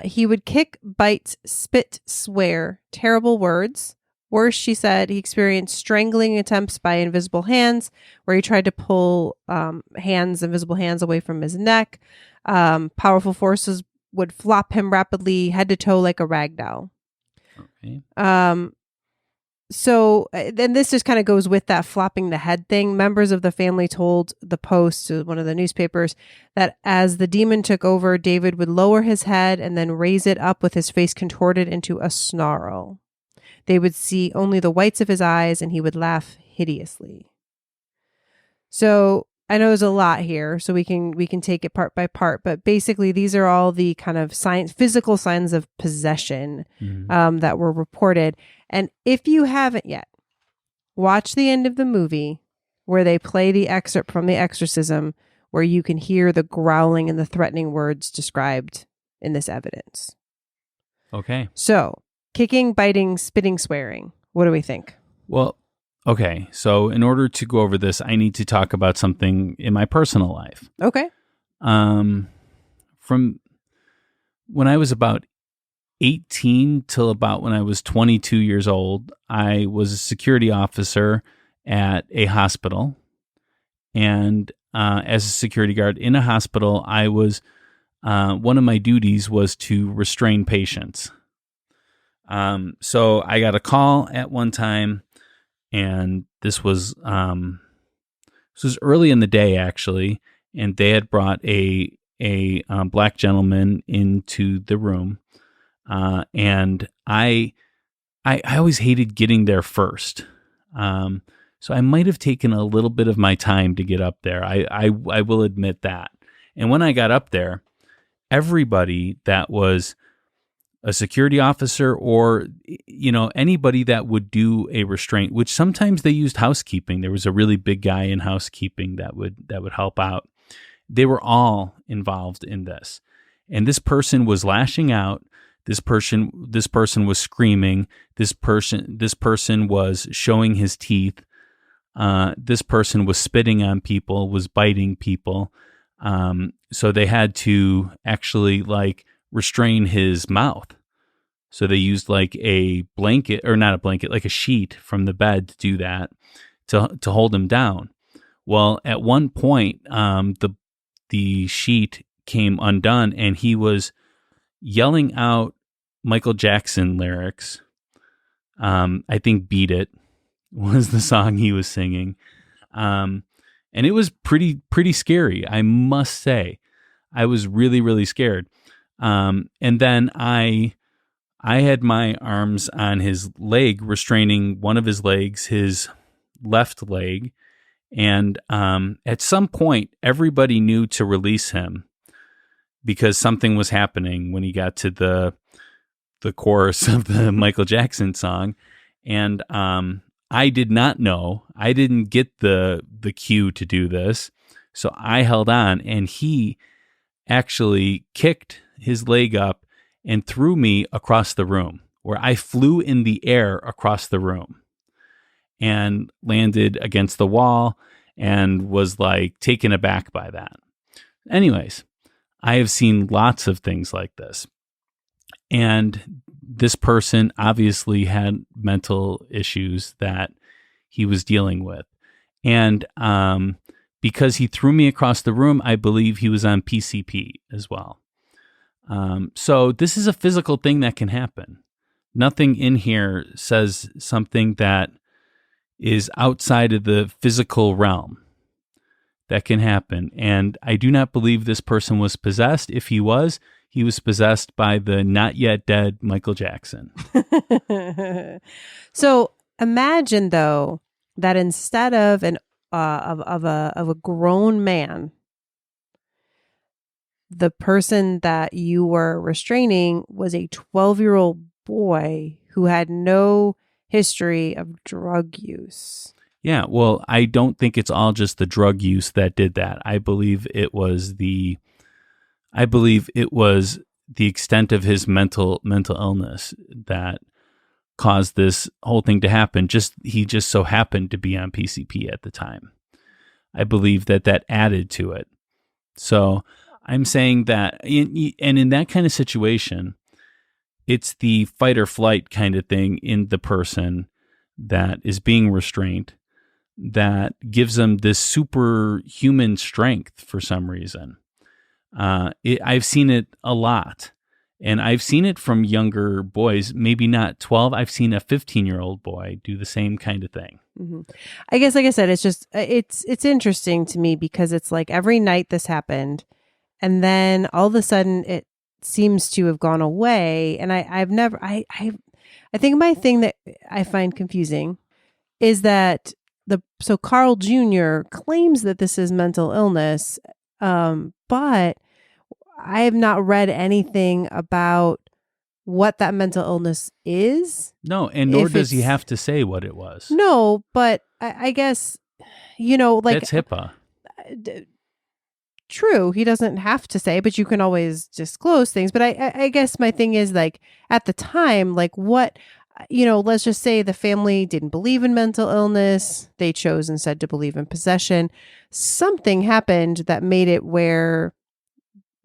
He would kick, bite, spit, swear, terrible words. Worse, she said, he experienced strangling attempts by invisible hands, where he tried to pull invisible hands away from his neck. Powerful forces would flop him rapidly, head to toe like a rag doll. Okay. So then this just kind of goes with that flopping the head thing. Members of the family told the Post, one of the newspapers, that as the demon took over, David would lower his head and then raise it up with his face contorted into a snarl. They would see only the whites of his eyes, and he would laugh hideously. So I know there's a lot here, so we can take it part by part, but basically these are all the kind of physical signs of possession that were reported. And if you haven't yet, watch the end of the movie where they play the excerpt from the exorcism, where you can hear the growling and the threatening words described in this evidence. Okay. So, kicking, biting, spitting, swearing. What do we think? Well, okay. So in order to go over this, I need to talk about something in my personal life. Okay. From when I was about 18 till about when I was 22 years old, I was a security officer at a hospital. And as a security guard in a hospital, I was one of my duties was to restrain patients. So I got a call at one time, and this was early in the day actually, and they had brought a black gentleman into the room, and I always hated getting there first. So I might have taken a little bit of my time to get up there. I will admit that. And when I got up there, everybody that was a security officer or, anybody that would do a restraint, which sometimes they used housekeeping. There was a really big guy in housekeeping that would help out. They were all involved in this. And this person was lashing out. This person was screaming. This person was showing his teeth. This person was spitting on people, was biting people. So they had to actually restrain his mouth. So they used a blanket, or not a blanket, like a sheet from the bed to do that, to hold him down. Well, at one point, the sheet came undone, and he was yelling out Michael Jackson lyrics. I think "Beat It" was the song he was singing, and it was pretty scary. I must say, I was really, really scared. And then I had my arms on his leg, restraining one of his legs, his left leg. And at some point, everybody knew to release him because something was happening when he got to the chorus of the Michael Jackson song. And I did not know. I didn't get the cue to do this. So I held on, and he actually kicked his leg up and threw me across the room, where I flew in the air across the room and landed against the wall and was like taken aback by that. Anyways, I have seen lots of things like this. And this person obviously had mental issues that he was dealing with. And because he threw me across the room, I believe he was on PCP as well. So this is a physical thing that can happen. Nothing in here says something that is outside of the physical realm that can happen. And I do not believe this person was possessed. If he was possessed by the not yet dead Michael Jackson. So imagine, though, that instead of a grown man, the person that you were restraining was a 12-year-old boy who had no history of drug use. Yeah, well, I don't think it's all just the drug use that did that. I believe it was the extent of his mental illness that caused this whole thing to happen. He just so happened to be on PCP at the time. I believe that added to it. So I'm saying that, in that kind of situation, it's the fight or flight kind of thing in the person that is being restrained that gives them this superhuman strength for some reason. I've seen it a lot, and I've seen it from younger boys, maybe not 12. I've seen a 15-year-old boy do the same kind of thing. Mm-hmm. I guess, like I said, it's just, it's interesting to me because it's like every night this happened, and then all of a sudden it seems to have gone away. And I think my thing that I find confusing is that so Carl Jr. claims that this is mental illness, but I have not read anything about what that mental illness is. No, and nor does he have to say what it was. No, but I guess, like that's HIPAA. True, he doesn't have to say, but you can always disclose things. But I guess my thing is, like, at the time, like, what, let's just say the family didn't believe in mental illness. They chose instead to believe in possession. Something happened that made it where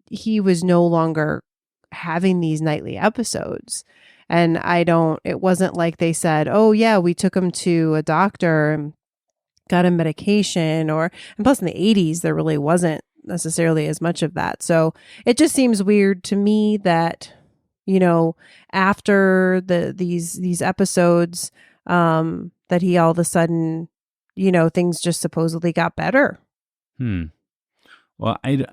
he was no longer having these nightly episodes. And it wasn't like they said, oh yeah, we took him to a doctor and got him medication, and plus in the 80s, there really wasn't necessarily as much of that. So it just seems weird to me that, after these episodes, that he all of a sudden, things just supposedly got better. Well, I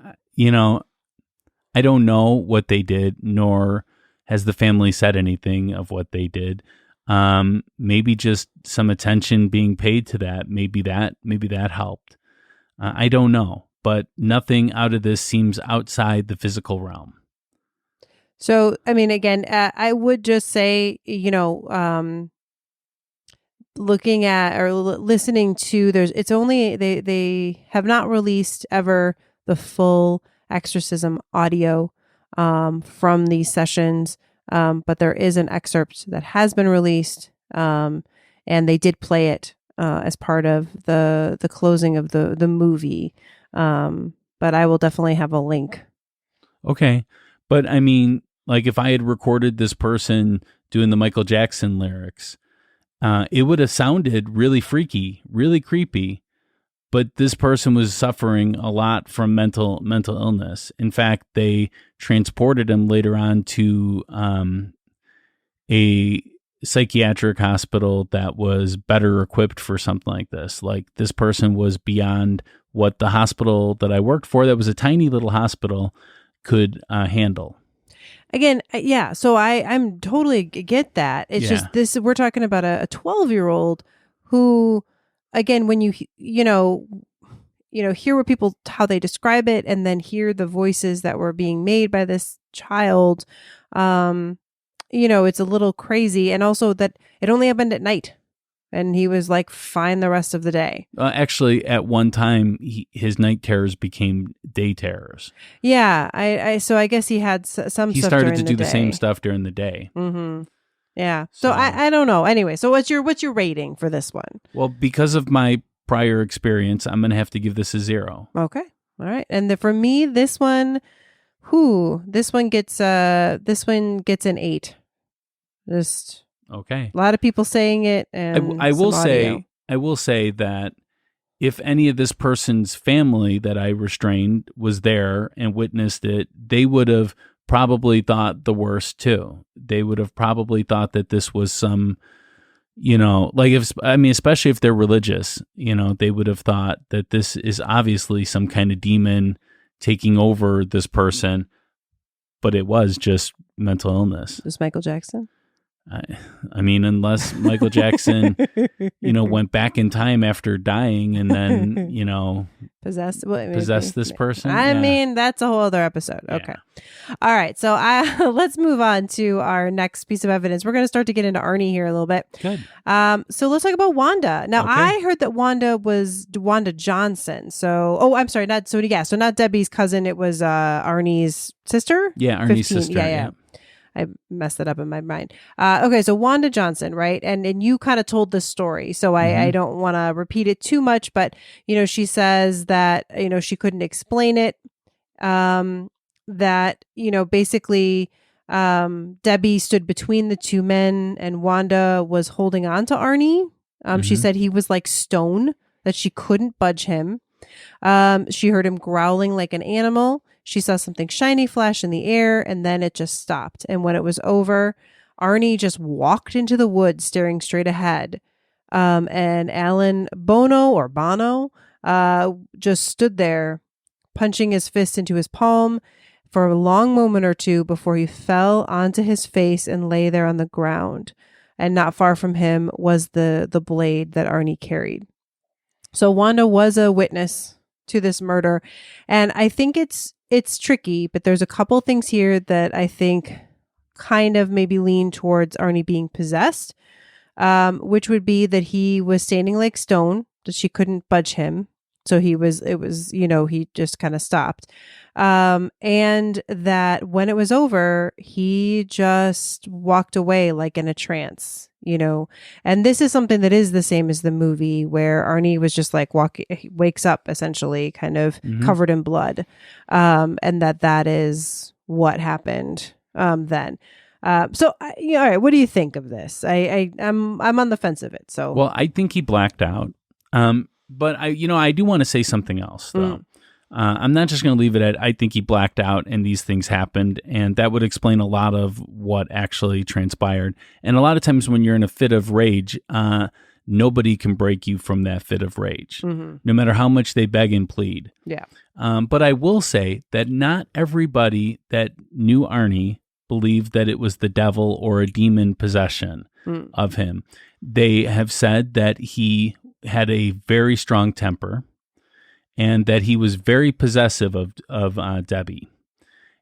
don't know what they did, nor has the family said anything of what they did. Maybe just some attention being paid to that. Maybe that helped. I don't know, but nothing out of this seems outside the physical realm. So, I mean, again, I would just say, looking at or listening to, they have not released ever the full exorcism audio from these sessions, but there is an excerpt that has been released, and they did play it as part of the closing of the movie, but I will definitely have a link. Okay, but I mean, like, if I had recorded this person doing the Michael Jackson lyrics, it would have sounded really freaky, really creepy. But this person was suffering a lot from mental illness. In fact, they transported him later on to a psychiatric hospital that was better equipped for something like this. Like, this person was beyond what the hospital that I worked for, that was a tiny little hospital, could handle. Again, yeah. So I'm totally get that. It's just this. We're talking about a 12-year-old who, again, when you hear what people, how they describe it, and then hear the voices that were being made by this child, it's a little crazy. And also that it only happened at night, and he was like fine the rest of the day. Actually, at one time, his night terrors became day terrors. Yeah, so I guess he had some. He stuff started during to do the day. same stuff during the day. Mm-hmm. Yeah. So I don't know. Anyway, so what's your rating for this one? Well, because of my prior experience, I'm going to have to give this a 0. Okay. All right. And for me, this one gets an 8. Just okay. A lot of people saying it, and I will say that if any of this person's family that I restrained was there and witnessed it, they would have probably thought the worst too. They would have probably thought that this was some, especially if they're religious, they would have thought that this is obviously some kind of demon taking over this person, but it was just mental illness. Is Michael Jackson? Unless Michael Jackson, went back in time after dying and then, possessed this person. I mean, that's a whole other episode. Yeah. Okay. All right. So let's move on to our next piece of evidence. We're going to start to get into Arne here a little bit. Good. So let's talk about Wanda. Now, Okay. I heard that Wanda was Wanda Johnson. So, I'm sorry. So not Debbie's cousin. It was Arnie's sister. Yeah. Arnie's 15. sister. Yeah. I messed that up in my mind. Okay, so Wanda Johnson, right? And you kind of told this story, so I don't want to repeat it too much, but, she says that, she couldn't explain it, that, basically Debbie stood between the two men and Wanda was holding on to Arnie. She said he was like stone, that she couldn't budge him. She heard him growling like an animal. She saw something shiny flash in the air, and then it just stopped. And when it was over, Arnie just walked into the woods staring straight ahead. And Alan Bono just stood there, punching his fist into his palm for a long moment or two before he fell onto his face and lay there on the ground. And not far from him was the blade that Arnie carried. So Wanda was a witness to this murder. And I think it's tricky, but there's a couple things here that I think kind of maybe lean towards Arnie being possessed, which would be that he was standing like stone, that she couldn't budge him. So he just kind of stopped. And that when it was over, he just walked away like in a trance, and this is something that is the same as the movie where Arnie was just like wakes up essentially kind of covered in blood. And that is what happened, then. So all right, what do you think of this? I'm on the fence of it. So, well, I think he blacked out. But I do want to say something else though. I'm not just going to leave it at, I think he blacked out and these things happened, and that would explain a lot of what actually transpired. And a lot of times when you're in a fit of rage, nobody can break you from that fit of rage, no matter how much they beg and plead. Yeah. But I will say that not everybody that knew Arnie believed that it was the devil or a demon possession of him. They have said that he had a very strong temper, and that he was very possessive of Debbie,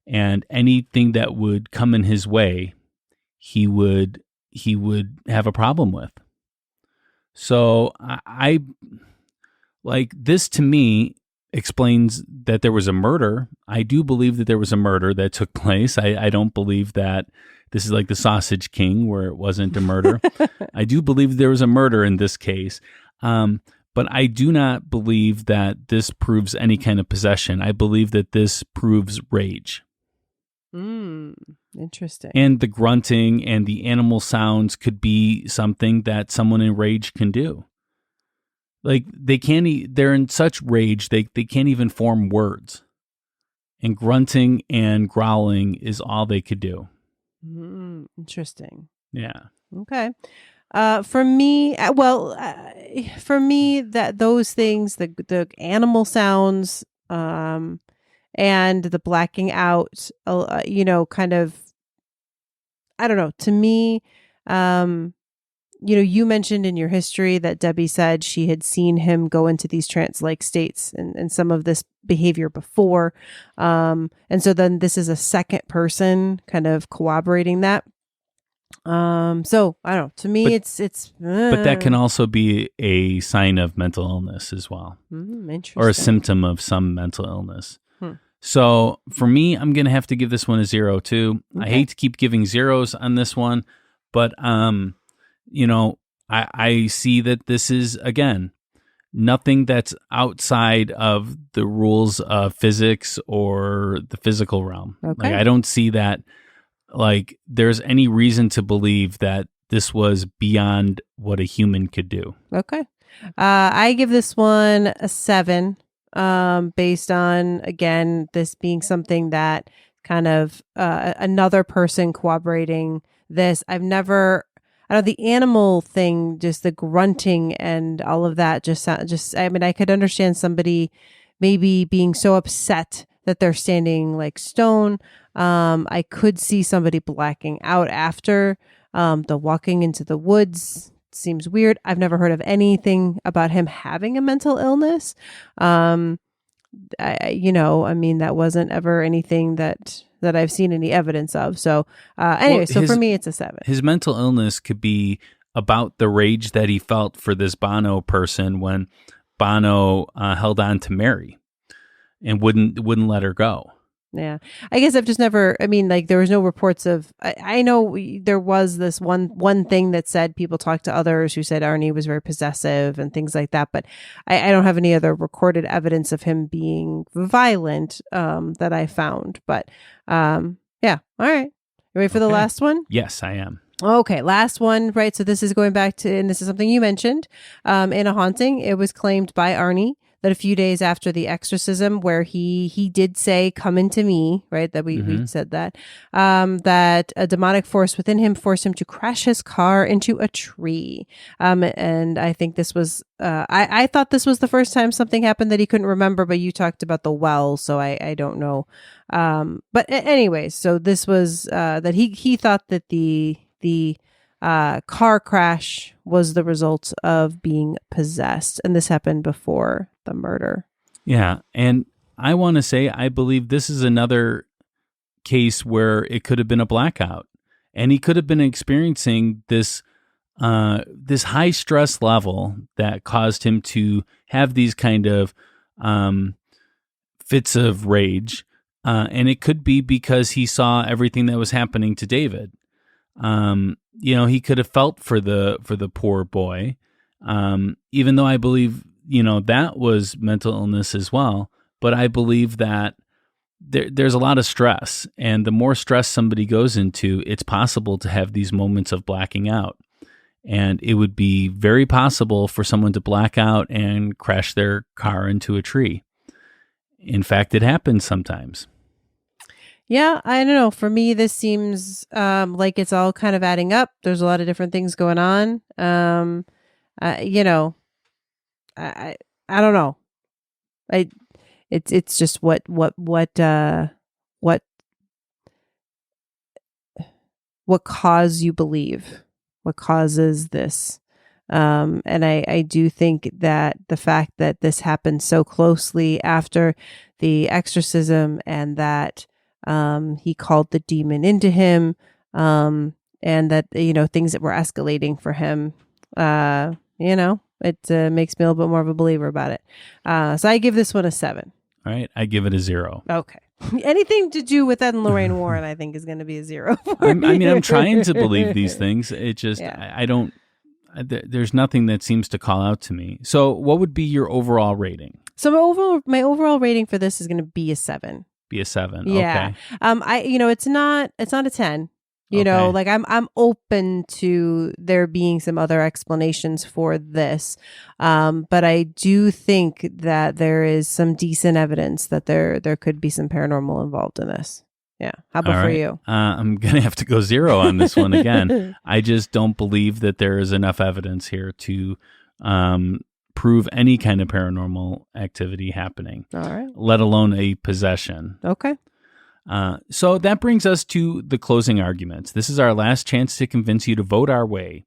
and anything that would come in his way, he would have a problem with. So I like this, to me, explains that there was a murder. I do believe that there was a murder that took place. I don't believe that this is like the Sausage King where it wasn't a murder. I do believe there was a murder in this case. But I do not believe that this proves any kind of possession. I believe that this proves rage. Interesting. And the grunting and the animal sounds could be something that someone in rage can do. Like they can't. They're in such rage they can't even form words. And grunting and growling is all they could do. Interesting. Yeah. Okay. For me, for me, that those things, the animal sounds, and the blacking out, kind of, I don't know. To me, you mentioned in your history that Debbie said she had seen him go into these trance-like states and some of this behavior before. And so then this is a second person kind of corroborating that. So I don't know. To me, it's but that can also be a sign of mental illness as well, interesting. or a symptom of some mental illness. So for me, I'm going to have to give this one a 0 too. Okay. I hate to keep giving zeros on this one, but, I see that this is, again, nothing that's outside of the rules of physics or the physical realm. Okay. Like, I don't see that, like, there's any reason to believe that this was beyond what a human could do. Okay. I give this one a 7, based on, again, this being something that kind of another person corroborating this. The animal thing, just the grunting and all of that, I could understand somebody maybe being so upset that they're standing like stone. I could see somebody blacking out after. The walking into the woods seems weird. I've never heard of anything about him having a mental illness. That wasn't ever anything that I've seen any evidence of. So for me, it's a 7. His mental illness could be about the rage that he felt for this Bono person when Bono held on to Mary and wouldn't let her go. Yeah. I guess I've just never, there was no reports of, I know there was this one thing that said people talked to others who said Arne was very possessive and things like that. But I don't have any other recorded evidence of him being violent that I found. But yeah. All right. You ready for the last one? Yes, I am. Okay, last one, right? So this is going back to, and this is something you mentioned, in a haunting. It was claimed by Arne that a few days after the exorcism, where he did say, "Come into me," right? That we said that, that a demonic force within him forced him to crash his car into a tree. And I think this was, I thought this was the first time something happened that he couldn't remember, but you talked about the well, so I don't know. But anyways, so this was, that he thought that the car crash was the result of being possessed, and this happened before the murder. Yeah, and I want to say I believe this is another case where it could have been a blackout, and he could have been experiencing this high stress level that caused him to have these kind of fits of rage, and it could be because he saw everything that was happening to David. He could have felt for the poor boy, even though I believe, that was mental illness as well. But I believe that there's a lot of stress, and the more stress somebody goes into, it's possible to have these moments of blacking out. And it would be very possible for someone to black out and crash their car into a tree. In fact, it happens sometimes. Yeah, I don't know. For me, this seems like it's all kind of adding up. There's a lot of different things going on. I don't know. It's just what cause you believe, what causes this. And I do think that the fact that this happened so closely after the exorcism, and that he called the demon into him, and that, things that were escalating for him, it makes me a little bit more of a believer about it. So I give this one a 7. All right. I give it a 0. Okay. Anything to do with Ed and Lorraine Warren, I think, is going to be a 0. I'm trying to believe these things. It just, yeah. I don't, there's nothing that seems to call out to me. So what would be your overall rating? So my overall rating for this is going to be a 7. Be a 7. Yeah. Okay. it's not a 10. You know, Okay. like I'm open to there being some other explanations for this. But I do think that there is some decent evidence that there could be some paranormal involved in this. Yeah. How about All for right. you? I'm going to have to go 0 on this one again. I just don't believe that there is enough evidence here to prove any kind of paranormal activity happening, All right. let alone a possession. Okay. So that brings us to the closing arguments. This is our last chance to convince you to vote our way.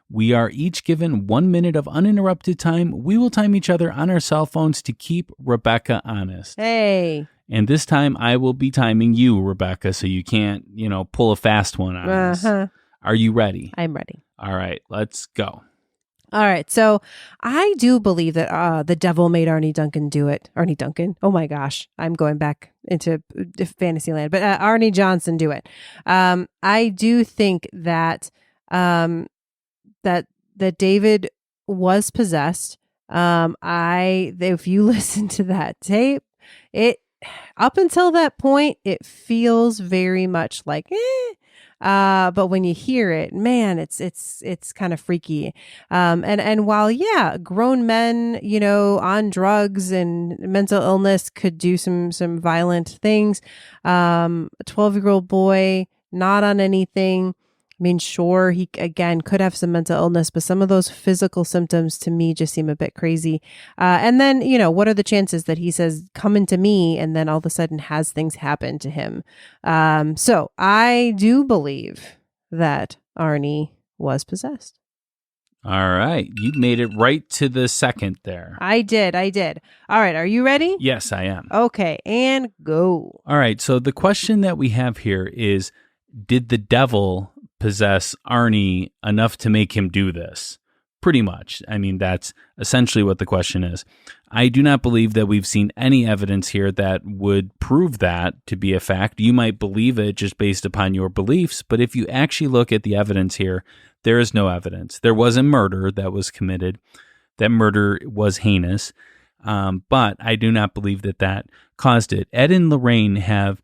We are each given 1 minute of uninterrupted time. We will time each other on our cell phones to keep Rebecca honest. Hey. And this time I will be timing you, Rebecca, so you can't, pull a fast one on us. Are you ready? I'm ready. All right, let's go. All right. So I do believe that the devil made Arne Duncan do it. Arne Duncan. Oh my gosh. I'm going back into Fantasyland. But Arne Johnson do it. I do think that that David was possessed. If you listen to that tape, it up until that point, it feels very much like but when you hear it, man, it's kind of freaky. And while, grown men, on drugs and mental illness could do some violent things. A 12-year-old boy, not on anything. I mean, sure, he, again, could have some mental illness, but some of those physical symptoms to me just seem a bit crazy. And then, what are the chances that he says, come into me, and then all of a sudden has things happen to him? So I do believe that Arne was possessed. All right. You made it right to the second there. I did. All right. Are you ready? Yes, I am. Okay. And go. All right. So the question that we have here is, did the devil possess Arne enough to make him do this? Pretty much. I mean, that's essentially what the question is. I do not believe that we've seen any evidence here that would prove that to be a fact. You might believe it just based upon your beliefs, but if you actually look at the evidence here, there is no evidence. There was a murder that was committed. That murder was heinous, but I do not believe that caused it. Ed and Lorraine have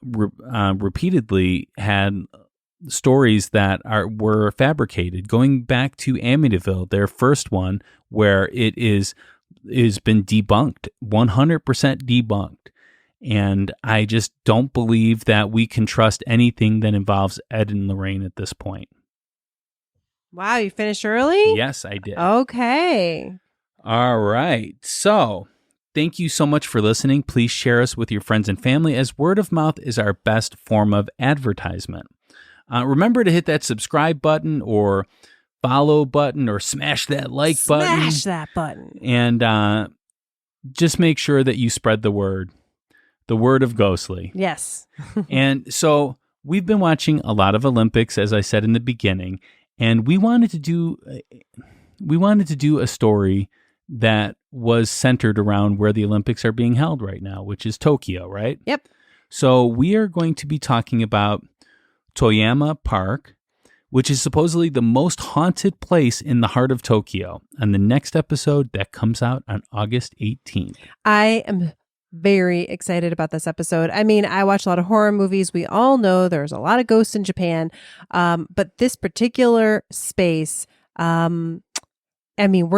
repeatedly had stories that were fabricated, going back to Amityville, their first one, where it is been debunked, 100% debunked. And I just don't believe that we can trust anything that involves Ed and Lorraine at this point. Wow, you finished early? Yes, I did. Okay. All right. So thank you so much for listening. Please share us with your friends and family, as word of mouth is our best form of advertisement. Remember to hit that subscribe button or follow button or smash that like button. Smash that button. And just make sure that you spread the word of Ghostly. Yes. And so we've been watching a lot of Olympics, as I said in the beginning, and we wanted to do a story that was centered around where the Olympics are being held right now, which is Tokyo, right? Yep. So we are going to be talking about Toyama Park, which is supposedly the most haunted place in the heart of Tokyo, on the next episode that comes out on August 18th. I am very excited about this episode. I mean, I watch a lot of horror movies. We all know there's a lot of ghosts in Japan. But this particular space, we're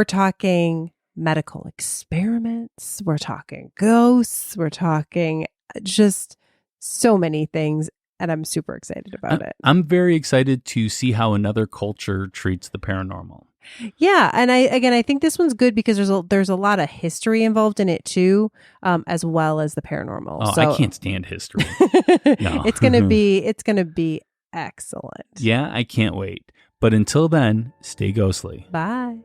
talking medical experiments. We're talking ghosts. We're talking just so many things. And I'm super excited about it. I'm very excited to see how another culture treats the paranormal. Yeah, and I think this one's good because there's a lot of history involved in it too, as well as the paranormal. Oh, so, I can't stand history. No. It's gonna be excellent. Yeah, I can't wait. But until then, stay ghostly. Bye.